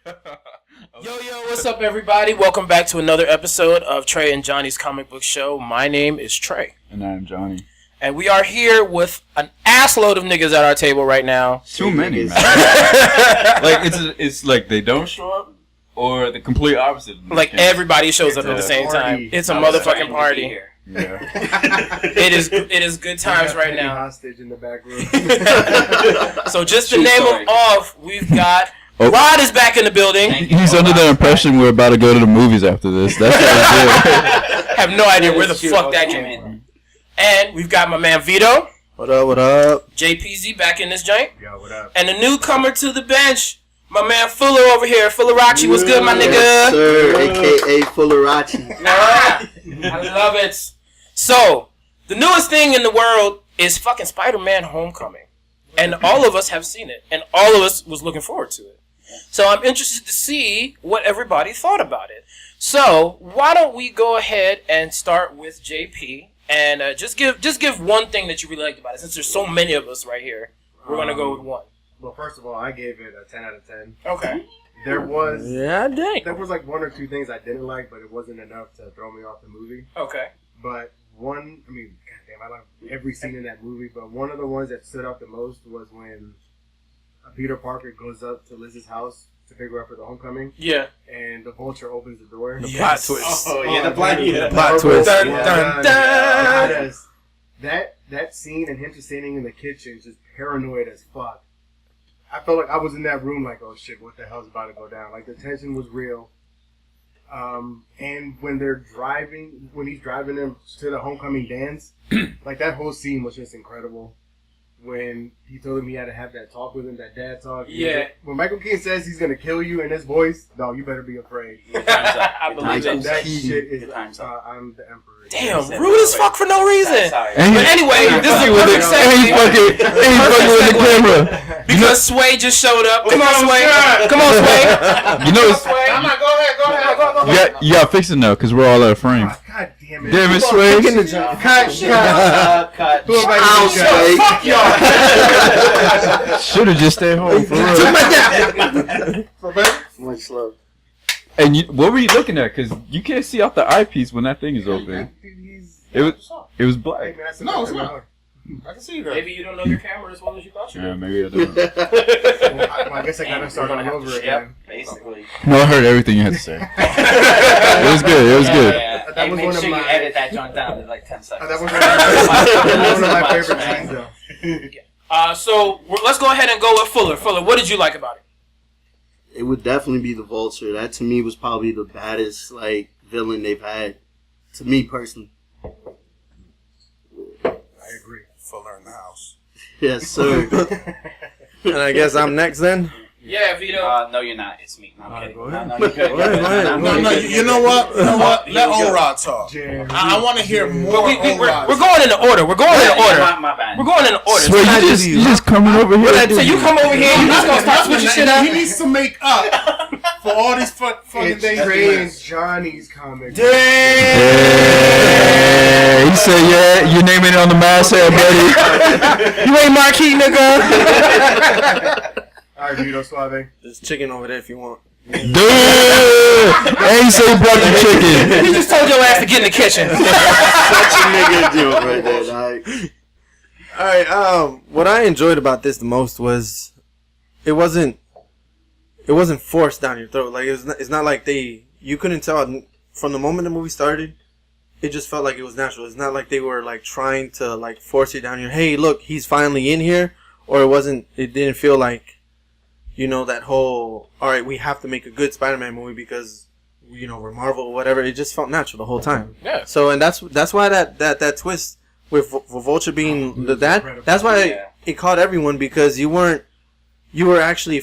Yo, what's up, everybody? Welcome back to another episode of Trey and Johnny's Comic Book Show. My name is Trey. And I'm Johnny. And we are here with an assload of niggas at our table right now. Too many, man. Like, it's like they don't show up, or the complete opposite. Like, everybody shows up at the same time. It's a motherfucking party. Yeah. It is good times right now. Hostage in the back room. So just to name them off, we've got... Rod is back in the building. He's under the impression we're about to go to the movies after this. That's what I have no idea where the fuck that came from. And we've got my man Vito. What up? JPZ back in this joint. Yo, what up? And a newcomer to the bench, my man Fuller over here. Fullerachi, what's good, my nigga? Yes, sir, a.k.a. Fullerachi. I love it. So, the newest thing in the world is fucking Spider-Man Homecoming. And all of us have seen it. And all of us was looking forward to it. So I'm interested to see what everybody thought about it. So why don't we go ahead and start with JP and just give one thing that you really liked about it. Since there's so many of us right here, we're gonna go with one. Well, first of all, I gave it a 10 out of 10. Okay. There was like one or two things I didn't like, but it wasn't enough to throw me off the movie. Okay. But goddamn, I love every scene in that movie. But one of the ones that stood out the most was when Peter Parker goes up to Liz's house to pick her up for the homecoming. Yeah. And the Vulture opens the door. The plot twist. Oh, yeah, the plot twist. Dun, dun, dun. That scene and him just standing in the kitchen, just paranoid as fuck. I felt like I was in that room like, oh shit, what the hell's about to go down? Like, the tension was real. And when he's driving them to the homecoming dance, like, that whole scene was just incredible. When he told him he had to have that talk with him, that dad talk. Yeah. When Michael Keaton says he's gonna kill you in his voice, no, you better be afraid. I believe it. That shit is. I'm the emperor. Damn, rude as fuck for no reason. But anyway, this is a with perfect segue. He's fucking with the camera. Because Sway just showed up. Come on, Sway. Come on, Sway. You know, it's, Sway. Come on, go ahead. you gotta fix it now, because we're all out of frame. God damn it. Damn it, Sway. Cut. Fuck y'all. Should have just stayed home, for real. Much love. And what were you looking at? Because you can't see out the eyepiece when that thing is open. It was black. No, it's not. I can see you guys. Maybe you don't know your camera as well as you thought you did. Yeah, maybe I don't. I guess I gotta start all over again. Basically. No, I heard everything you had to say. It was good. Yeah. That was Make one of sure you my- edit that joint down in like 10 seconds. That was one of my favorite scenes, though. So let's go ahead and go with Fuller. Fuller, what did you like about it? It would definitely be the Vulture. That to me was probably the baddest villain they've had. To me personally. I agree. Fuller in the house. Yes, sir. And I guess I'm next then? Yeah, Vito. No, you're not. It's me. No, I'm kidding. go No, ahead. you're good. No, you know what? Let O-Rod talk. Jerry. I want to hear more We're O-Rod. going in the order. We're going in the order. My bad. We're going in the order. Sway, you just coming over here. So you come over here, you just gonna start switching shit up. He needs to make up for all these fucking It's days. Trey and Johnny's comic. Yeah, he said, yeah, you're naming it on the masthead, buddy. You ain't marquee, nigga. Alright, Vito Suave. There's chicken over there if you want. Dude! And he said he brought the chicken. He just told your ass to get in the kitchen. Such a nigga joke right there, dog. Alright, what I enjoyed about this the most was it wasn't forced down your throat. Like it's not like you couldn't tell from the moment the movie started. It just felt like it was natural. It's not like they were trying to force it down your. Hey, look, he's finally in here, or it didn't feel like, that whole. All right, we have to make a good Spider-Man movie because, we're Marvel or whatever. It just felt natural the whole time. Yeah. So and that's why that twist with Vulture being the dad. That's why it caught everyone because you were actually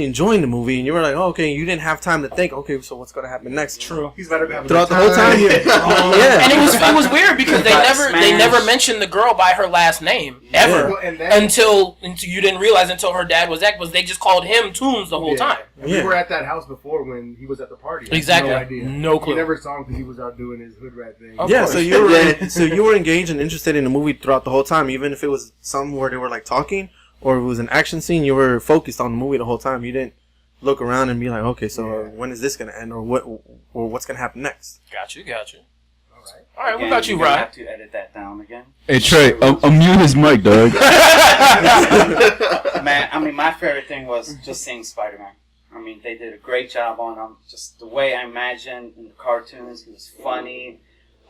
enjoying the movie and you were like, oh, okay, you didn't have time to think, okay, so what's going to happen next? True. He's better be having Throughout the whole time. Yeah. And it was weird because they never mentioned the girl by her last name ever until you didn't realize until her dad was they just called him Tooms the whole time. And we were at that house before when he was at the party. Exactly. No idea. No clue. We never saw him because he was out doing his hood rat thing. Yeah, so you were engaged and interested in the movie throughout the whole time, even if it was some where they were talking or it was an action scene. You were focused on the movie the whole time. You didn't look around and be like, okay, so when is this gonna end, or what's gonna happen next? Got you. All right, Again, what about you, you're gonna Ryan? have to edit that down again. Hey Trey, mute his mic, dog. Man, I mean, my favorite thing was just seeing Spider-Man. I mean, they did a great job on him. Just the way I imagined in the cartoons, he was funny.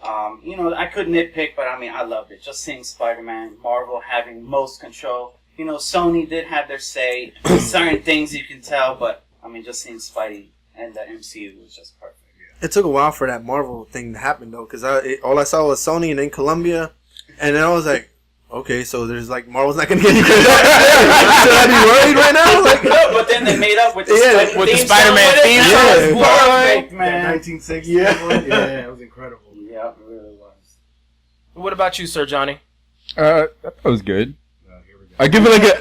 I could nitpick, but I mean, I loved it. Just seeing Spider-Man, Marvel having most control. Sony did have their say. Certain things you can tell, but I mean, just seeing Spidey and the MCU was just perfect. It took a while for that Marvel thing to happen though, because all I saw was Sony and then Columbia, and then I was like, okay, so there's like Marvel's not gonna get any credit. Should I be worried right now? Like, No, but then they made up with the, with the Spider-Man theme song. It was perfect, That man. 1960 one, it was incredible. Yeah, it really was. What about you, Sir Johnny? That was good. Here we go. I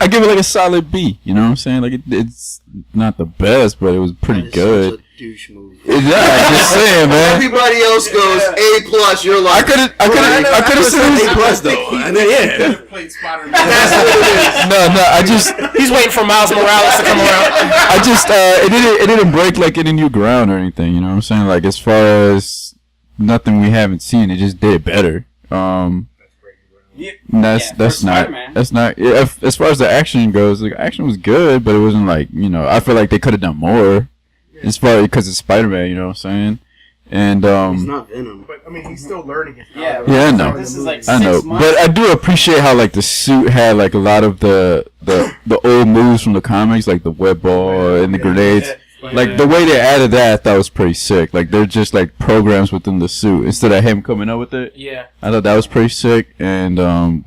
give it like a solid B. You know what I'm saying? Like it's not the best, but it was pretty That is good. such a douche movie. Yeah, I'm just saying, man. Everybody else goes A+. You're I like, could have said A plus though, and then yeah. Played Spider-Man. no. I just He's waiting for Miles Morales to come around. it didn't break like any new ground or anything. You know what I'm saying? Like as far as nothing we haven't seen, it just did better. That's not. Yeah, as far as the action goes, like action was good, but it wasn't like I feel like they could have done more. As far because it's Spider-Man, you know what I'm saying? And he's not Venom. But I mean, he's still learning his Yeah, powers. Yeah, I know. This is like I know, 6 months. but I do appreciate how like the suit had like a lot of the old moves from the comics, like the web ball and the grenades. Like the way they added that, I thought was pretty sick. Like they're just like programs within the suit instead of him coming up with it. Yeah. I thought that was pretty sick. And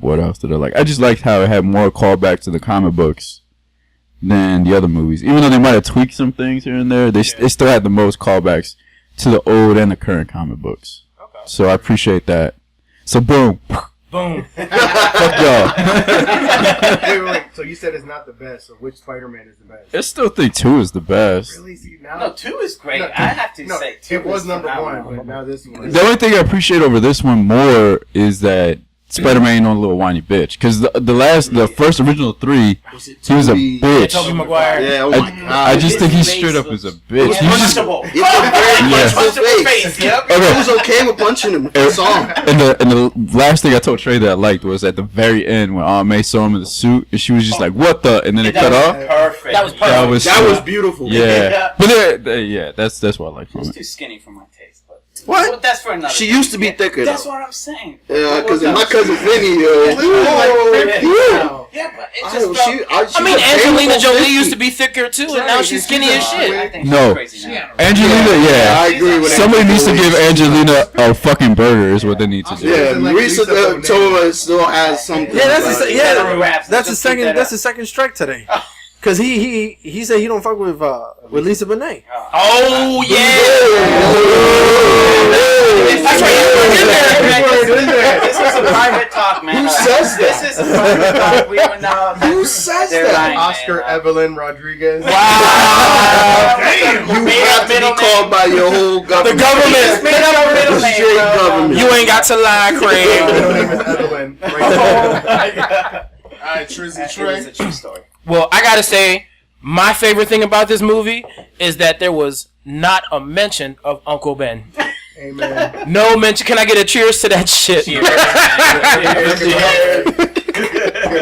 what else did I like? I just liked how it had more callbacks to the comic books than the other movies. Even though they might have tweaked some things here and there, they still had the most callbacks to the old and the current comic books. Okay. So I appreciate that. So boom. Boom. Fuck y'all. Wait. So you said it's not the best. So which Spider-Man is the best? I still think 2 is the best. Really? See now? No, 2 is great. No, I have to no, say 2 it was is number phenomenal. 1, but now this one. The only thing I appreciate over this one more is that Spider-Man ain't no little whiny bitch. Because the first original 3, he was a bitch. Tobey Maguire. Yeah, oh my god. I just think he straight up is a bitch. Yeah, You just- punchable. It's a very Yeah. punchable face. Yep. Okay. It was okay with punching him. That's all. And the last thing I told Trey that I liked was at the very end when Aunt May saw him in the suit and she was just like, "What the?" And then it cut off. Perfect. That was perfect. That was Beautiful. yeah. But that's what I like from It's it. too skinny for my taste, but What? But that's for another. She day. used to be thicker, That's though. what I'm saying. Yeah, because my What cousin Vinny, Yeah, but it just felt. I mean, Angelina Jolie used to be thicker too, and now she's skinny as I shit. think she's No. crazy now. Angelina, yeah. I agree with Somebody needs to Angelina. give Angelina a fucking burger is what they need to do. Yeah, Like Marisa Lisa Bonet. Tova still has something. Yeah, that's but- that's the second. That's the second strike today. Cause he said he don't fuck with Lisa Bonet. Oh yeah. That's right. This is a private talk, man. Who says This that? is a private talk. We don't know. Who says They're that? lying, Oscar man. Evelyn Rodriguez. You have to be called by your whole government. The government. Made up a middle name, Straight bro. government. You ain't got to lie, Middle Craig. name is Evelyn. Right there. Alright, Trizzy It Trey. is a true story. Well, I gotta say, my favorite thing about this movie is that there was not a mention of Uncle Ben. Amen. No mention. Can I get a cheers to that shit? Get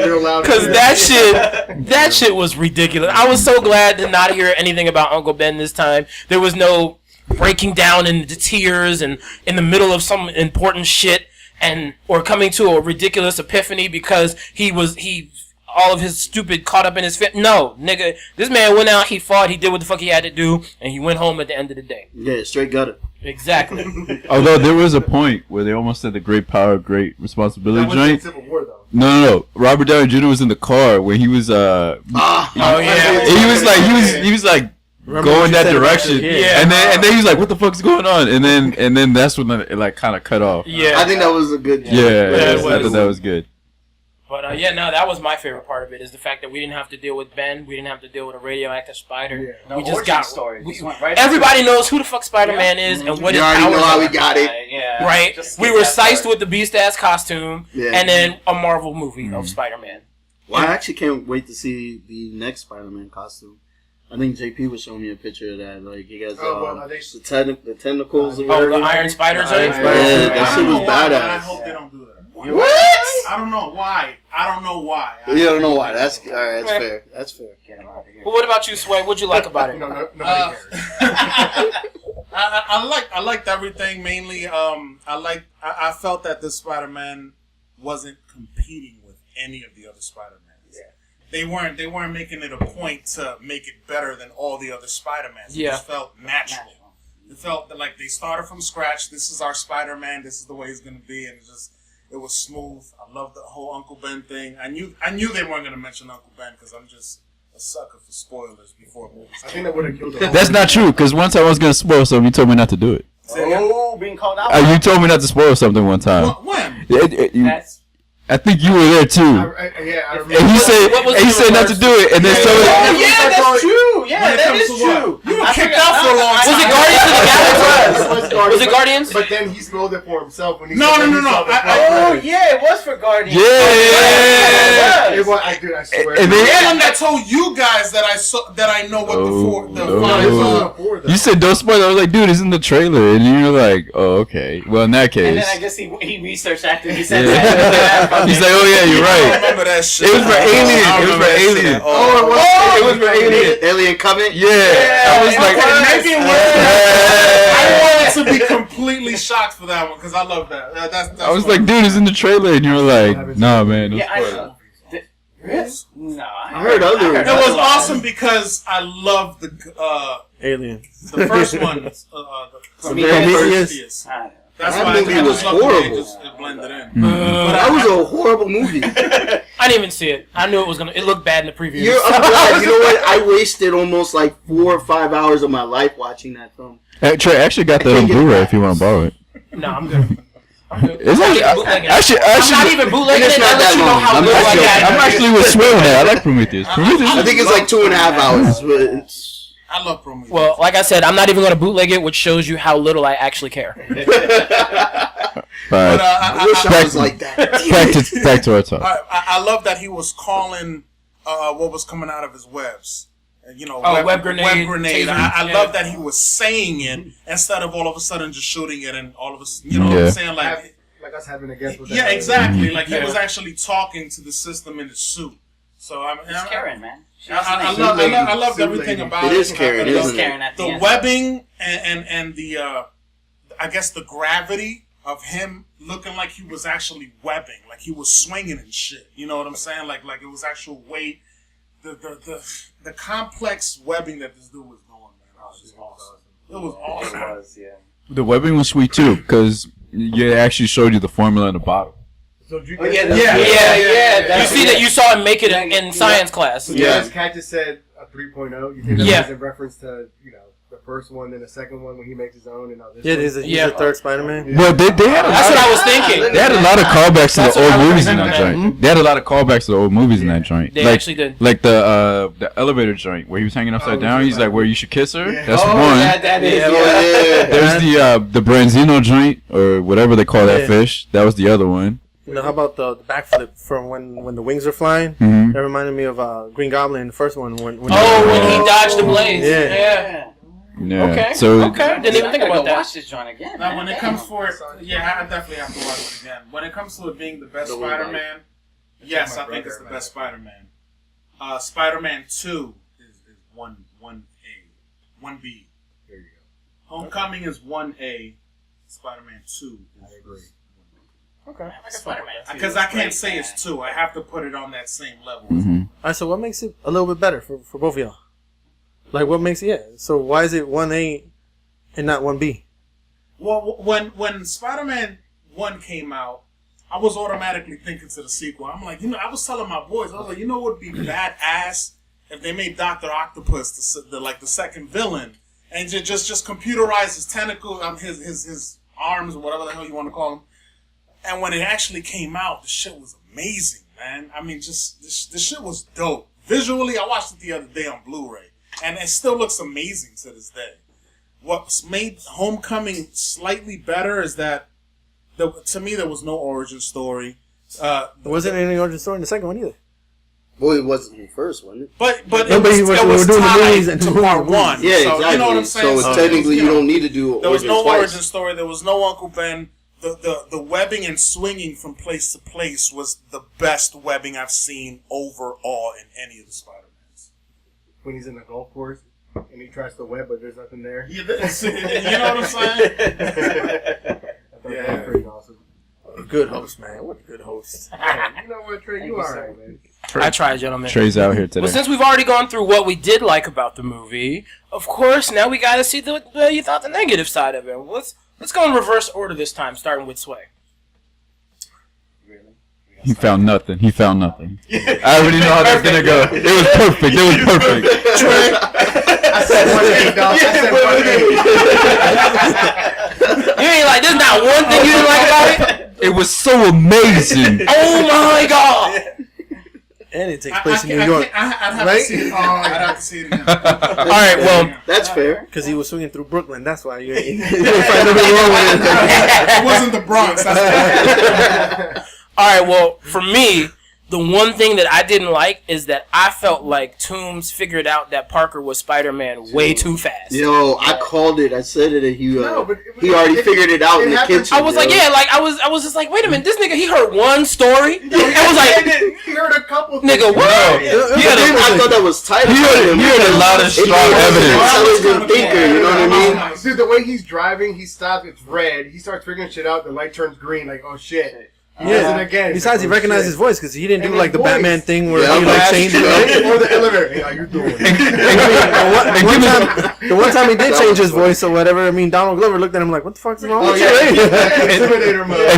real loud. Because that shit was ridiculous. I was so glad to not hear anything about Uncle Ben this time. There was no breaking down into tears and in the middle of some important shit or coming to a ridiculous epiphany because he all of his stupid caught up in his no, nigga. This man went out, he fought, he did what the fuck he had to do, and he went home at the end of the day. Yeah, straight gutter. Exactly. Although there was a point where they almost said the great power, great responsibility That was in joint. Civil War, though. No. Robert Downey Jr. was in the car when he was Oh yeah. he was like Remember going what you that said about direction. your kid? Yeah. And then he was like, "What the fuck's going on?" And then that's when it like kind of cut off. Yeah. I think that was a good. Yeah, it I was. thought that was good. But that was my favorite part of it is the fact that we didn't have to deal with Ben, we didn't have to deal with a radioactive spider. Yeah. No We just origin got story. we- Just went right everybody knows who the fuck Spider-Man is and what You his already powers know how we are. got it. Yeah. Right? Just We skip were that sized part. with the Beast ass costume Yeah. and then a Marvel movie of Spider-Man. Well, I actually can't wait to see the next Spider-Man costume. I think JP was showing me a picture of that. Like he has the tentacles. Oh, the Iron Spider joint? Yeah, that shit was badass. I hope they don't do that. What? I don't know why. I don't know why. You don't know why. That's all right. That's fair. That's fair. Get him out of here. Well, what about you, Sway? What'd you like about it? Nobody cares. I liked everything. Mainly, I felt that this Spider-Man wasn't competing with any of the other Spider-Mans. Yeah. They weren't making it a point to make it better than all the other Spider-Mans. It just felt natural. It felt like they started from scratch. This is our Spider-Man. This is the way he's gonna be, and it was smooth. I love the whole Uncle Ben thing. I knew they weren't gonna mention Uncle Ben because I'm just a sucker for spoilers before movies. I think that would have killed the That's not true, because one time I was going to spoil something, you told me not to do it. Oh, being called out. You told me not to spoil something one time. When? That's I think you were there too. I remember. And he said not to do it, and then somebody. Oh yeah, that's true. Yeah, that is true. You were kicked out for a long time. Was it Guardians of the Galaxy? Was it Guardians? But then he spoiled it for himself when he No. Oh yeah, it was for Guardians. Yeah. It was, I swear. And then- The one that told you guys that I know what no. the You said don't spoil it. I was like, dude, it's in the trailer, and you're like, oh, okay. Well, in that And case, then I guess he researched after he said Yeah. that. he's like, oh yeah, you're I right. remember that shit. It was for Alien. It was for Alien. Oh, it was for Alien. Alien Covenant. Yeah, I was like, Maybe it was. I wanted to be completely shocked for that one because I love that. That's I was funny. like, dude, it's in the trailer, and you were like, nah, man, don't Yeah, I spoil it. know. Yes? No, I heard other- It was awesome because I love the Alien. first one. Prometheus. I know. That's That why movie I was just love the way horrible. it blended in. That was a horrible movie. I didn't even see it. I knew it was gonna. It looked bad in the preview. I'm glad. You know what? I wasted almost like 4 or 5 hours of my life watching that film. Hey, Trey, I actually got that on Blu-ray if you want to borrow it. No, I'm good. It's I'm like, not even bootlegging it. actually, I'm not even bootlegging It's it. not I'll let that you know long. how I'm good just I joking. got I'm it. actually with Sway on that. I like Prometheus. I think it's like 2.5 hours. But it's, I love Prometheus. Well, like I said, I'm not even going to bootleg it, which shows you how little I actually care. But, I wish I was like that. Back to our talk. I love that he was calling what was coming out of his webs. You know, web grenade, I tasers, love that he was saying it instead of all of a sudden just shooting it and all of a sudden, you know what I'm saying? Like us having a guess with that. Yeah, exactly. Like he Yeah. was actually talking to the system in the suit. So It's Karen, man. I loved everything about it. It is Karen, It's isn't Karen it? at the The end. webbing and the I guess the gravity of him looking like he was actually webbing, like he was swinging and shit. You know what I'm saying? Like it was actual weight. The complex webbing that this dude was doing, man, was just awesome. It was awesome. It was, yeah. The webbing was sweet too, because it actually showed you the formula in the bottle. So did you Oh, get yeah. You see that you saw him make it in science class. Yes, Cat just said a 3.0. You think that Yeah. was in reference to, the first one, then the second one when he makes his own and all this? Yeah, one? he's the third Spider-Man. But they had a That's lot what I of, was thinking. they had a lot of callbacks to That's the what old I was movies in thinking, that joint. They had a lot of callbacks to the old movies in that joint. They like, actually did. Like the elevator joint where he was hanging upside down. He's like, where you should kiss her. Yeah. That's Oh, one. that is. Yeah. There's the Branzino joint or whatever they call that Yeah. fish. That was the other one. You know, how about the backflip from when the wings are flying? Mhm. That reminded me of Green Goblin in the first one. When When he dodged the blaze. Yeah. Yeah. Okay. So Okay. Didn't even think I gotta about go that. watch this joint again. Now, man. when it Damn. comes for it, yeah, I definitely have to watch it again. When it comes to it being the best Spider-Man, yes, I think it's the best Spider-Man. Spider-Man 2 is 1B. There you Homecoming is 1A. Spider-Man 2 go. I agree. Okay. Spider-Man 2 Because is I can't great, say man. it's 2. I have to put it on that same level. Mhm. All right, so what makes it a little bit better for both of y'all? Like, what makes it? Yeah. So why is it 1A and not 1B? Well, when Spider-Man 1 came out, I was automatically thinking to the sequel. I'm like, I was telling my boys, I was like, what would be badass if they made Dr. Octopus the second villain and just computerize his tentacle, his arms, or whatever the hell you want to call them. And when it actually came out, the shit was amazing, man. I mean, just the shit was dope. Visually, I watched it the other day on Blu-ray, and it still looks amazing to this day. What's made Homecoming slightly better is that, to me, there was no origin story. There wasn't any origin story in the second one either. Well, it wasn't the first, wasn't it? But No, but he was- we were doing the movies tied and to doing part the one. Yeah, So, exactly. you know what I'm saying? So technically, you know, don't need to do there was origin no twice. origin story. There was no Uncle Ben. The webbing and swinging from place to place was the best webbing I've seen overall in any of the Spider-Mans. When he's in the golf course and he tries to web, but there's nothing there. You know what I'm saying? I thought that was pretty awesome. Good host, man. What a good host. You know what, Trey? You alright, man. I tried, gentlemen. Trey's out here today. Well, since we've already gone through what we did like about the movie, of course, now we got to see you thought the negative side of it. Let's go in reverse order this time, starting with Sway. He found nothing. I already know how that's gonna go. It was perfect. I said one thing, dog. I said one thing. You ain't like, there's not one thing you didn't like about it? It was so amazing. Oh my god! And it takes place in New York. I'd have Right? to see it. I'd have to see it again. Alright, well, That's fair. Because he was swinging through Brooklyn. That's why you find nothing wrong with it. It wasn't the Bronx. That's alright, well, for me, the one thing that I didn't like is that I felt like Toombs figured out that Parker was Spider-Man way too fast. Yo, I called it. I said it, and he but he already figured it out in the happened. kitchen. I was like, yo. yeah, like I was just like, wait a minute, this nigga, he heard one story and was like, He heard a couple nigga, what? I thought that was tight. He heard a lot of strong evidence. Intelligent thinker, you know what I mean? Dude, the way he's driving, he stops, it's red. He starts figuring shit out, the light turns green, like, oh shit. He does it again. Besides, he Like, oh, recognized shit. his voice because he didn't And do like the his voice. Batman thing where Yeah, he like that's changed true. it. Or the elevator. Hey, how you doing? The one time he did change his voice or whatever, I mean, Donald Glover looked at him like, what the fuck's wrong Oh, with yeah. you? Intimidator mode.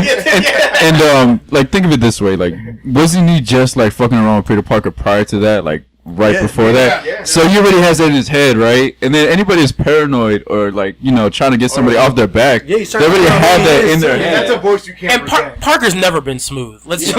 And like, think of it this way: like, wasn't he just like fucking around with Peter Parker prior to that? Like, right before that. Yeah. So he already has that in his head, right? And then anybody is paranoid or like, you know, trying to get somebody off their back. Yeah, he's They trying to already figure out have who that he in is. their And head. that's a voice you can't And forget. Parker's never been smooth. Let's just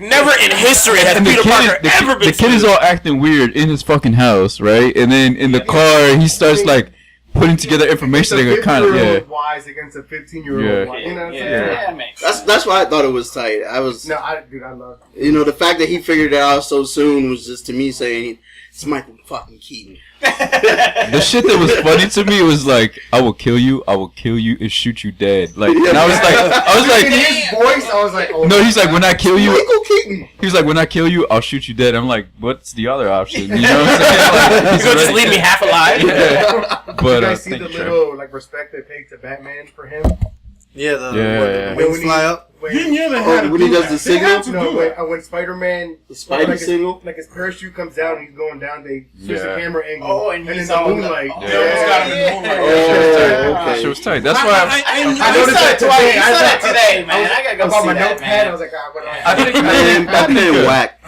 never in history has And Peter Parker ever been the kid is smooth. all acting weird in his fucking house, right? And then in the car, he starts like putting together information It's a that kind of 50-year-old wise against a 15-year-old Yeah. wise. You know what I'm saying? Yeah, makes sense. That's why I thought it was tight. I was, No, dude, I love it. you know, the fact that he figured it out so soon was just to me saying it's Michael fucking Keaton. The shit that was funny to me was like, I will kill you, and shoot you dead. Like, and I was In like, his voice, I was like, oh. no, he's like, when I kill you, Michael Keaton. he was like, when I kill you, I'll shoot you dead. I'm like, what's the other option? You know what I'm saying? Like, You he's gonna just ready. leave me half alive? Yeah. Did But you guys see thank the you, Trey. little like respect they paid to Batman for him? Yeah, the Yeah. wings fly up. You knew they had to when he do does that. the They had signal? to do that. When Spider-Man, The Spidey like signal? like his parachute comes down and he's going down, they switch the Yeah. camera angle. Oh, and in he's the all moonlight. oh, Yeah. They almost got him in the moonlight. Oh, That okay. shit was tight. That's why I I noticed saw that it twice. today. You saw that today, man. I gotta go was on see my that, notepad. man. I was like, what do I I think Batman whack.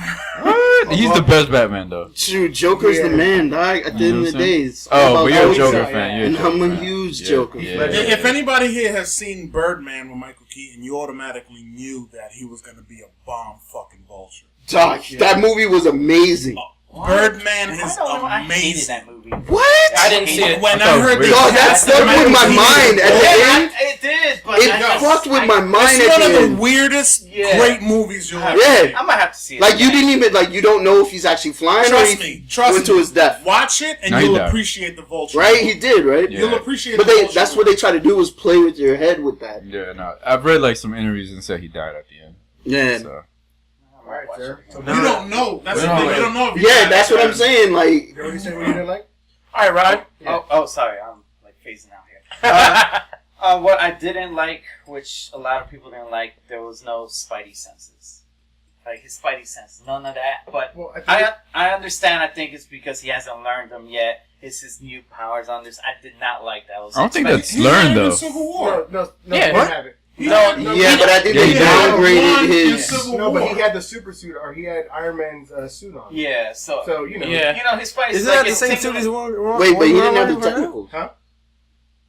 he's the best Batman though. Shoot, Joker's the man, dog. At the end of the day, it's all Oh, about but you're a voice. Joker yeah. fan. You're a And Joker I'm a fan. huge Yeah, Joker yeah. fan. If anybody here has seen Birdman with Michael Keaton, you automatically knew that he was going to be a bomb fucking vulture. Dog, that movie was amazing. Birdman I is don't know. I hated amazing. that movie. What? I didn't see it. When I I thought heard it was the Dog, that cast stuck of with my Michael mind at the Yeah, end. it did, but It I just- fucked with my mind It's at one the of the end. weirdest, Yeah. great movies you'll ever Yeah. I'm gonna have to see it. Like, you again. didn't even, like, you don't know if he's actually flying Trust or he me. Trust went me. to his death. Watch it and No, he you'll died. appreciate the vulture. Right? He did, right? Yeah. You'll appreciate But the vulture. that's what they try to do is play with your head with that. Yeah, no. I've read like some interviews and said he died at the end. Yeah. So. Alright, sir. So You don't know. That's We the don't thing. know. You don't know if he Yeah, died. that's what I'm saying. Like, you already said what you didn't like? All right, Ryan. Oh, sorry. I'm like phasing out here. What I didn't like, which a lot of people didn't like, there was no Spidey senses. Like his Spidey sense, none of that. But Well, I think I understand. I think it's because he hasn't learned them yet. It's his new powers on this. I did not like that. I don't think expecting- that's He learned learned in though. Civil War. no, Yeah. he What? didn't have it. No, yeah, but I think Yeah, they he did. downgraded One his. in Civil No, but War. he had the super suit, or he had Iron Man's suit on. Yeah. So you know. Yeah. you know his Spidey. Isn't like, that the it's same tingling. suit he's wearing? Wait, but he didn't have the right now? technicals. Huh?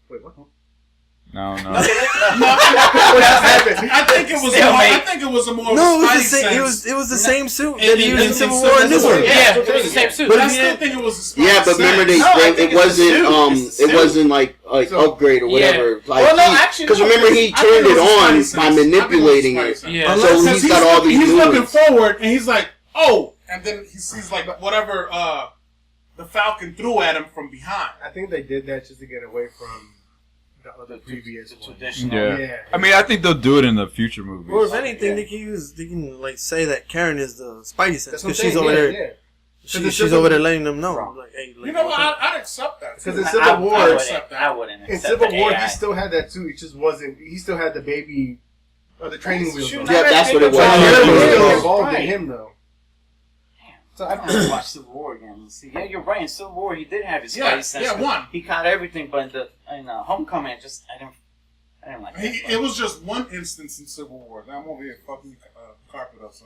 Wait, what? No. No, I think it was. I think it was a more. No, it was the Spidey same. sense. It was the same suit In that he used in Civil War and this one. Yeah, it was the same suit. But I still think it was a Spidey Yeah, but remember sense. it wasn't like upgrade or whatever. Like, well, no, actually, because remember he turned it on by manipulating it. Yeah. So he's got all these He's looking moves. forward and he's like, oh, and then he sees like whatever the Falcon threw at him from behind. I think they did that just to get away from the other previous one. Traditional. Yeah. I mean, I think they'll do it in the future movies. Or if anything, they can like say that Karen is the Spidey sense That's what I'm because she's saying, over there. Yeah. She's over there letting them know. Like, hey, You know what? I'd accept that. Because in I Civil War, wouldn't accept in Civil the War, AI. he still had that too. It just wasn't. He still had the baby, or the training wheels. Shoot, on. not Yeah, that's what it was. Karen was still Yeah. involved in Right. him though. So I don't watch Civil War again. Let's see. Yeah, you're right. In Civil War, he did have his Yeah, Spidey sense. yeah, one. He caught everything, but in Homecoming, I didn't like that. It was just one instance in Civil War. Now I'm over here fucking carpet up. So.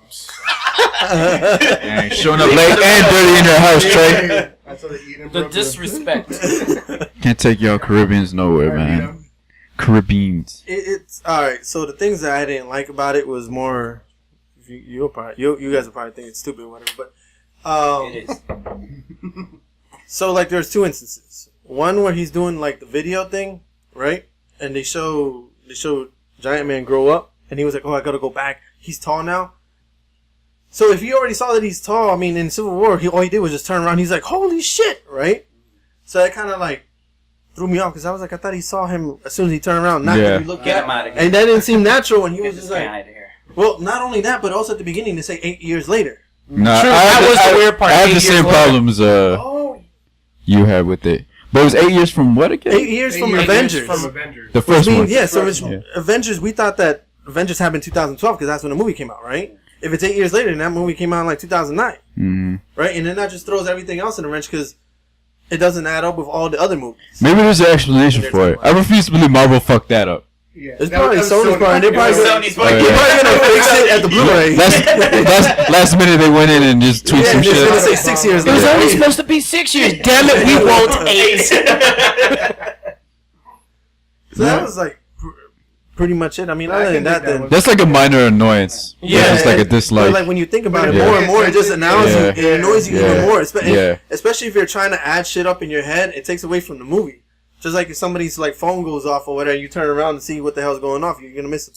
Dang, showing up late and dirty in your house, Trey. That's what they eat him The from. disrespect. Can't take y'all Caribbeans nowhere, man. Caribbeans. It's all right. So the things that I didn't like about it was more. You guys will probably think it's stupid or whatever, but It is. so like there's two instances. One where he's doing like the video thing, right? And they show Giant Man grow up, and he was like, "Oh, I gotta go back. He's tall now." So if you already saw that he's tall, I mean, in Civil War, all he did was just turn around. He's like, "Holy shit!" Right? So that kind of like threw me off because I was like, I thought he saw him as soon as he turned around. Not Yeah. that he looked Get at him out of here. and that didn't seem natural. And he Get was this just guy like, out of here. well, not only that, but also at the beginning they say 8 years later. Nah, True, I that had was the weird part. I have 8 the same years later. problems Oh, you had with it. But it was 8 years from what again? 8 years from 8 years Avengers. From Avengers. The Which first means, one. yeah, so it's Yeah. Avengers, we thought that Avengers happened in 2012 because that's when the movie came out, right? If it's 8 years later, then that movie came out in like 2009, Mm-hmm. right? And then that just throws everything else in a wrench because it doesn't add up with all the other movies. Maybe there's an explanation for it. I refuse to believe Marvel fucked that up. Yeah. It's That probably was Sony's part. They're probably Sony's part. they're probably gonna fix it at the Blu-ray. Last minute they went in and just tweaked Yeah, some they're gonna say shit. 6 years It was later. only supposed to be 6 years. Damn it, we won't 8. So that was like pretty much it. I mean, I other can than that, think that then was- That's like a minor annoyance. Yeah. It's like a but dislike. like when you think about it Yeah. more and more, it just annoys Yeah. you. It annoys you Yeah. even more. Yeah. Especially if you're trying to add shit up in your head, it takes away from the movie. Just like if somebody's like phone goes off or whatever, you turn around and see what the hell's going off, you're gonna miss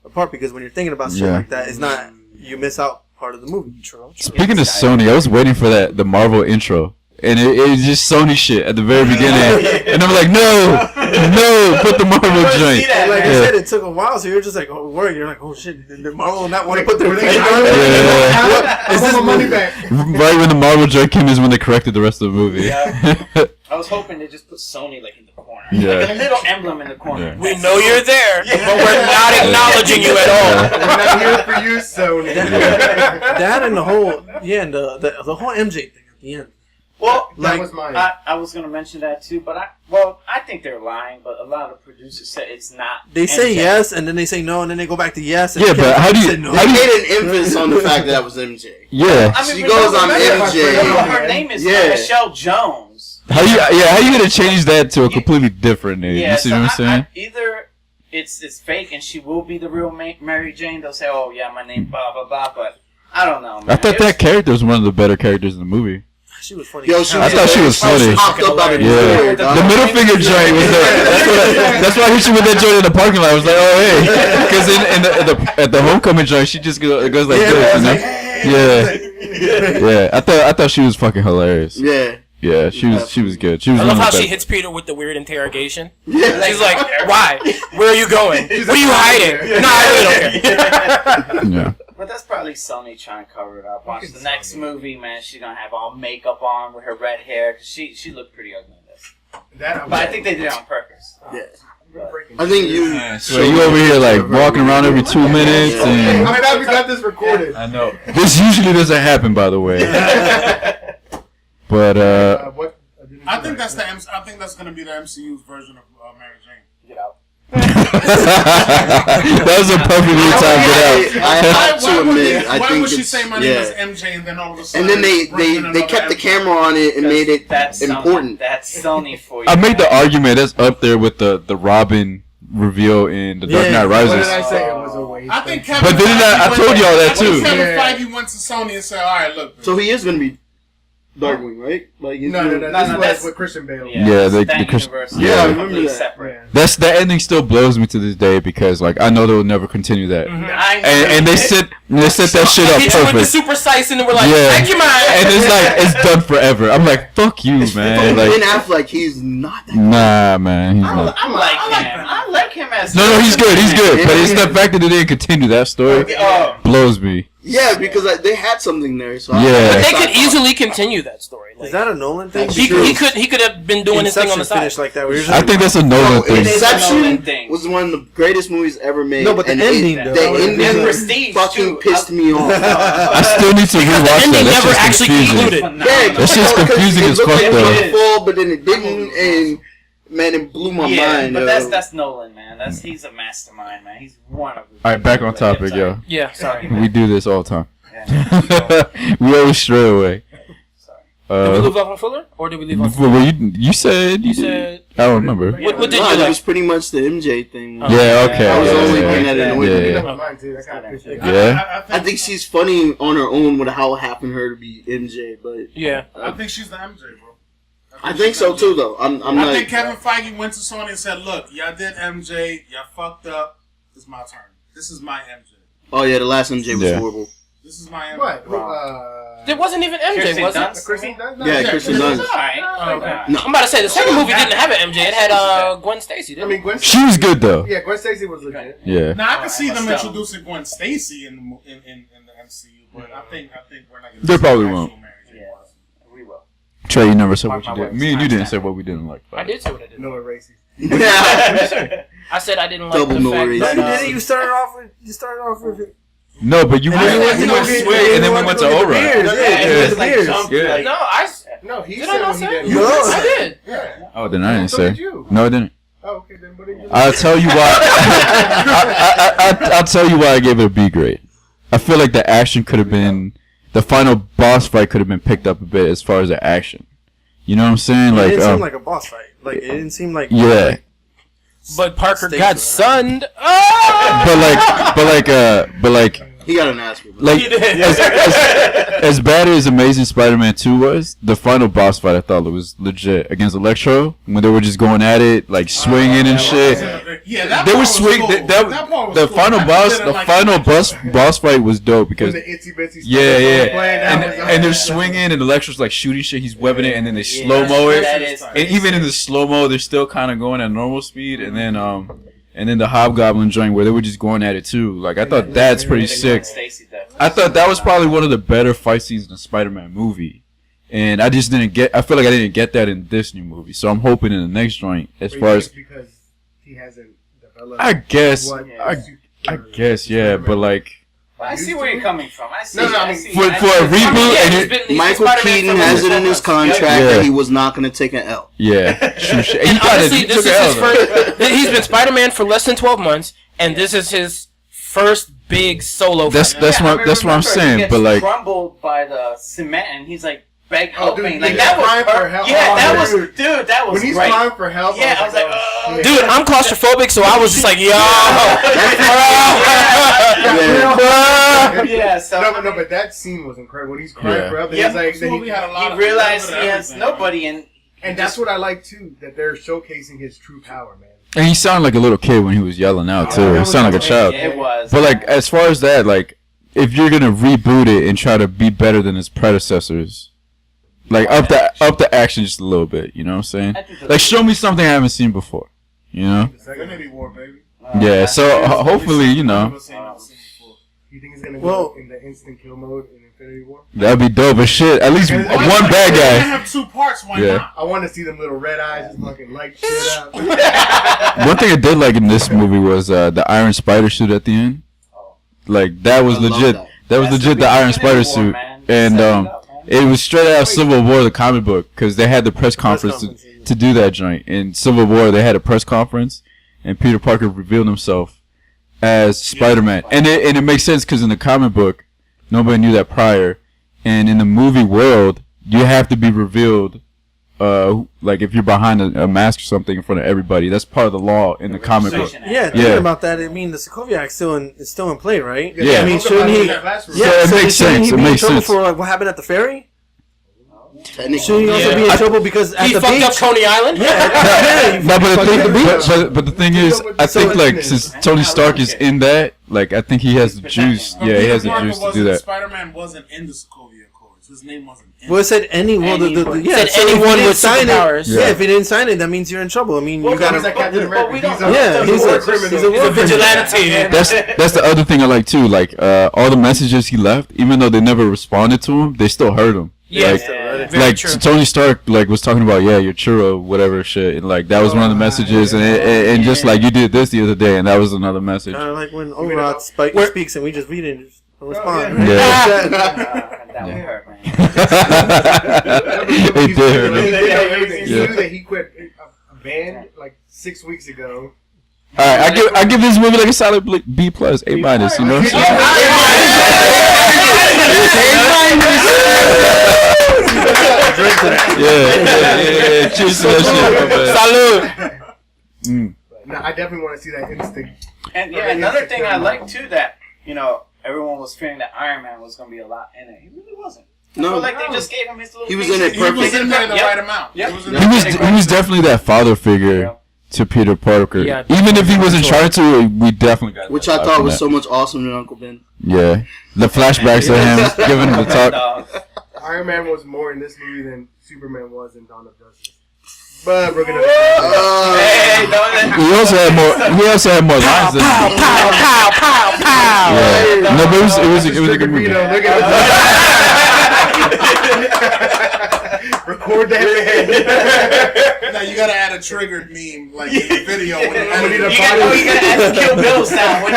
a part because when you're thinking about shit Yeah. like that, it's not you miss out part of the movie. Speaking of Sony, I was waiting for the Marvel intro. And it was just Sony shit at the very beginning. And I'm like, no, put the Marvel joint. And like I Yeah. said, it took a while, so you're just like, oh, work. You're like, oh shit, did Marvel not want to put their Were they thing trying on to- it? Yeah. What? Is I this want my money movie? back. Right when the Marvel joint came is when they corrected the rest of the movie. Yeah. I was hoping they just put Sony like in the corner, Yeah. like a little emblem in the corner. Yeah. We know you're there, but we're not acknowledging you at all. We're not here for you, Sony. That and the whole, yeah, and the whole MJ thing at the end. Well, That was mine. I was going to mention that too, but I think they're lying. But a lot of producers said it's not. They say MJ. yes, and then they say no, and then they go back to yes. And Yeah, they but how do you- said no. how They do you- made an emphasis on the fact that that was MJ. Yeah. I mean, She we goes know on the MJ. Her name is Yeah. Michelle Jones. How you gonna change that to a completely different name? Yeah, You see so what I'm saying? either it's fake and she will be the real Mary Jane. They'll say, "Oh yeah, my name blah blah blah," but I don't know, man. I thought that character was one of the better characters in the movie. She was funny. Yo, she I thought she was funny. Popped up out of Yeah. nowhere, dog. The middle finger joint was that's why I hit you with that joint in the parking lot. I was like, oh hey, because at the homecoming joint, she just goes like this, you know? Yeah. I thought she was fucking hilarious. Yeah. Yeah, she was good. She was I one love of how the she best. hits Peter with the weird interrogation. Yeah. She's like, why? Where are you going? What are you hiding? No, I really don't care. Yeah. But that's probably Sony trying to cover it up. Watch the next movie, man. She's gonna have all makeup on with her red hair. 'Ccause she looked pretty ugly in this. But I think they did it on purpose. Yeah. I think you. So you over here like walking around every 2 minutes and I'm glad we got this recorded. I know this usually doesn't happen, by the way. But What? I think that's gonna be the MCU's version of Mary Jane. Get out. that was a perfectly timed it out. I have to admit, I Why think would she it's, say my name is yeah. MJ and then all of a sudden? And then bring in they another kept the MJ? camera on it and made it That's important. That's Sony for you. I make the man. argument that's up there with the Robin reveal in The Dark Knight What did Rises. I say? It was a waste. I think of- Kevin. But didn't I Feige told went- y'all that I think too. Kevin Yeah. Feige went to Sony and said, "All right, look." So he is gonna be Darkwing, right? Like he's No, doing- this no, was that's- with Christian Bale. Yeah, the that Chris- universe. yeah, I remember completely that. separate. That ending still blows me to this day because like I know they'll never continue that. And they set that shit up Hit you with the perfect. super size and we're like, Yeah. thank you, man. And it's like it's done forever. I'm like, fuck you, man. Ben Like, Affleck, he's not that. nah, man. He's not. I like him. I like him as. No, he's good. He's good. But it's the fact that they didn't continue that story blows me. Yeah, because they had something there. So Yeah. But they could easily continue that story. Like, Is that a Nolan thing? he could have been doing his thing on the side. Finished like that. Where you're just I think that's a Nolan thing. It is a Nolan Inception thing. was one of the greatest movies ever made. No, but the and ending, though. the And ending Prestige, fucking too. pissed me off. I still need to rewatch that. ending That never shit's actually confusing. concluded. Yeah, That shit's because confusing it as looked fuck, like it though. was gonna fall, but then it didn't, and man, it blew my mind. but yo. that's Nolan, man. He's a mastermind, man. He's one of. All right, back on topic, yo. Yeah, sorry. We do this all the time. Yeah. We always stray away. Sorry. Did we leave off on Fuller, or did we leave off? Well, you said You said. I don't remember. What did No, you it like? was pretty much the MJ thing. Yeah, okay. I was yeah, only yeah, looking at it yeah, and went, yeah. That was mine too. That kind of pissed me off. Yeah. I think she's funny on her own with how it happened her to be MJ, but Yeah. I think she's the MJ, bro. I think so too, though. I'm I like, think Kevin Feige went to Sony and said, "Look, y'all did MJ, y'all fucked up. It's my turn. This is my MJ. oh yeah, the last MJ was Yeah. horrible. This is my MJ." What? There wasn't even MJ, Kirsten was it? Dunst? Kristen Dunst? No, Yeah, Kristen It's Dunst. alright. Okay. No. I'm about to say the second movie didn't have an MJ. It had Gwen Stacy. I Didn't mean, it? Gwen. She was good though. Yeah, Gwen Stacy was legit. Yeah. Now I can see them Still. introducing Gwen Stacy in the MCU, but I think we're not. Gonna They see probably actual won't. Mary Jane Yeah, Watson. we will. Trey, you never said Mark what you my did. words. Me and you didn't Timestamp. say what we didn't like. I did say what I did. Noah Racy. I said I didn't like Double the no fact race. that. No, you didn't. You started off with. No, but you went to Swig and then we went to Ora. Beers, Yeah, yeah, just like beers. jumped, Yeah. like- No, I. No, he Did said I not what he say? did. No. I did. Yeah. Oh, then I didn't So say. did you. No, I didn't. Oh, okay, then what did you do? I'll tell you why. I'll tell you why I gave it a B grade. I feel like the action could have been, the final boss fight could have been picked up a bit as far as the action. You know what I'm saying? It Like, didn't seem like a boss fight. Like it didn't seem like. yeah. But Parker Stacy got was- sunned. Oh! But like, He got an ass whipping. like as bad as Amazing Spider-Man 2 was, the final boss fight I thought it was legit against Electro when they were just going at it, like swinging and shit. Yeah, that They part were was swing. cool. That part was the cool. final I boss, didn't the like final that. boss fight was dope because When the itsy bitsy yeah, stuff yeah, was playing, that was and they're swinging and Electro's like shooting shit. He's webbing it and then they Yeah, slow mo it. that is- And even in the slow mo, they're still kind of going at normal speed. And then the Hobgoblin joint where they were just going at it too. Like I thought that's pretty sick. Stacey definitely. I thought that was probably one of the better fight scenes in a Spider-Man movie. And I just didn't get. I feel like I didn't get that in this new movie. So I'm hoping in the next joint, as far as because he hasn't developed. I guess, what I guess, yeah. But like I see where you're coming from. I see. No, I I mean, see. for I for a see- reboot, and he's it, been Michael Spider-Man Keaton for has it in almost his 12 months. contract Yeah. that he was not going to take an L. yeah, true shit. And honestly, he this took is an his L, though. first. He's been Spider-Man for less than 12 months, and this is his first big solo. That's film. that's Yeah, what I mean, that's what I'm remember, saying. He gets But like, crumbled by the cement, and he's like beg Oh, dude, helping. Like he's that was crying for perfect. help. Yeah, Oh, that was dude. dude. That was When he's great. crying for help, Yeah, I was like, oh, shit. Dude, I'm claustrophobic, so I was just like, yo. Yeah, so No, but that scene was incredible. When he's crying Yeah. for help, and Yeah, he's like, This movie had a lot he of realized he everything. has nobody, and that's what I like too. That they're showcasing his true power, man. and he sounded like a little kid when he was yelling out too. He sounded like a child. Yeah, it was. But like, as far as that, like, if you're gonna reboot it and try to be better than his predecessors, like up the action just a little bit, you know what I'm saying? I think Like, show me something I haven't seen before, you know? Infinity War, baby. Yeah. So hopefully, you know, You think he's gonna Well- go in the instant kill mode in Infinity War? that'd be dope as shit. At least one Why bad They guy. have two parts. Why Yeah. not? I want to see them little red eyes just fucking light shit up. One thing I did like in this movie was the Iron Spider suit at the end. Like that was I love legit. that. That was That's legit the Iron Infinity Spider War, suit, man. and Set it up, man. it was straight out of Civil War, the comic book, because they had the press conference to do that joint. In Civil War, they had a press conference, and Peter Parker revealed himself as Spider-Man, and it makes sense because in the comic book, nobody knew that prior, and in the movie world, you have to be revealed like if you're behind a mask or something in front of everybody, that's part of the law in the comic book. Yeah, thinking about that, I mean, the Sokovia Act is still in play, right? Yeah. I mean, shouldn't he? Yeah, So it makes shouldn't sense. he It be in makes trouble sense. for like, what happened at the ferry? Technically, Shouldn't he also be in trouble because at He the fucked beach? up Coney Island. No, but the thing is, I think like business. since Tony Stark is in that, like I think he has the juice. But Yeah, he Peter has the Parker juice to do wasn't- that. Spider-Man wasn't in the Sokovia Accords. His name wasn't in. Well, it said anyone. Yeah, Said so if anyone you didn't with sign superpowers. it. Yeah, if you didn't sign it, that means you're in trouble. I mean, Well, you gotta. he's like Captain America. we don't He's know. a- Yeah, he's a he's criminal. a war Vigilante. That's the other thing I like too. Like all the messages he left, even though they never responded to him, they still heard him. Yeah, Like, very like true. Tony Stark like was talking about you're churro whatever shit, and like that was one of the messages, and just like you did this the other day, and that was another message. Kind of like when Orod speaks and we just read it and just respond. yeah. Yeah. That would hurt, man. It did hurt him. He Yeah. knew that he quit a band like 6 weeks ago. All right, I give this movie like a solid B plus, A minus. You know what I'm saying? Yeah. Cheers to that shit. Salud. No, I definitely want to see that instinct. And yeah, another thing I like too that everyone was fearing that Iron Man was going to be a lot in it. He really wasn't. I feel like they just gave him his little. He was piece. in it He was perfect. in there the Yep. right amount. Yep. He was in He there. was definitely that father figure to Peter Parker. Yeah. Even if he wasn't trying to, we definitely got Which that I vibe thought from was that. so much awesome than Uncle Ben. Yeah, the flashbacks of him giving him the talk. Iron Man was more in this movie than Superman was in Dawn of Justice. But we're gonna. Hey, He also had more lines than him. Yeah. No, but it was a good movie. Look at Record that man. Now you gotta add a triggered meme like in the video. When you We need a you gotta add the Kill Bill sound when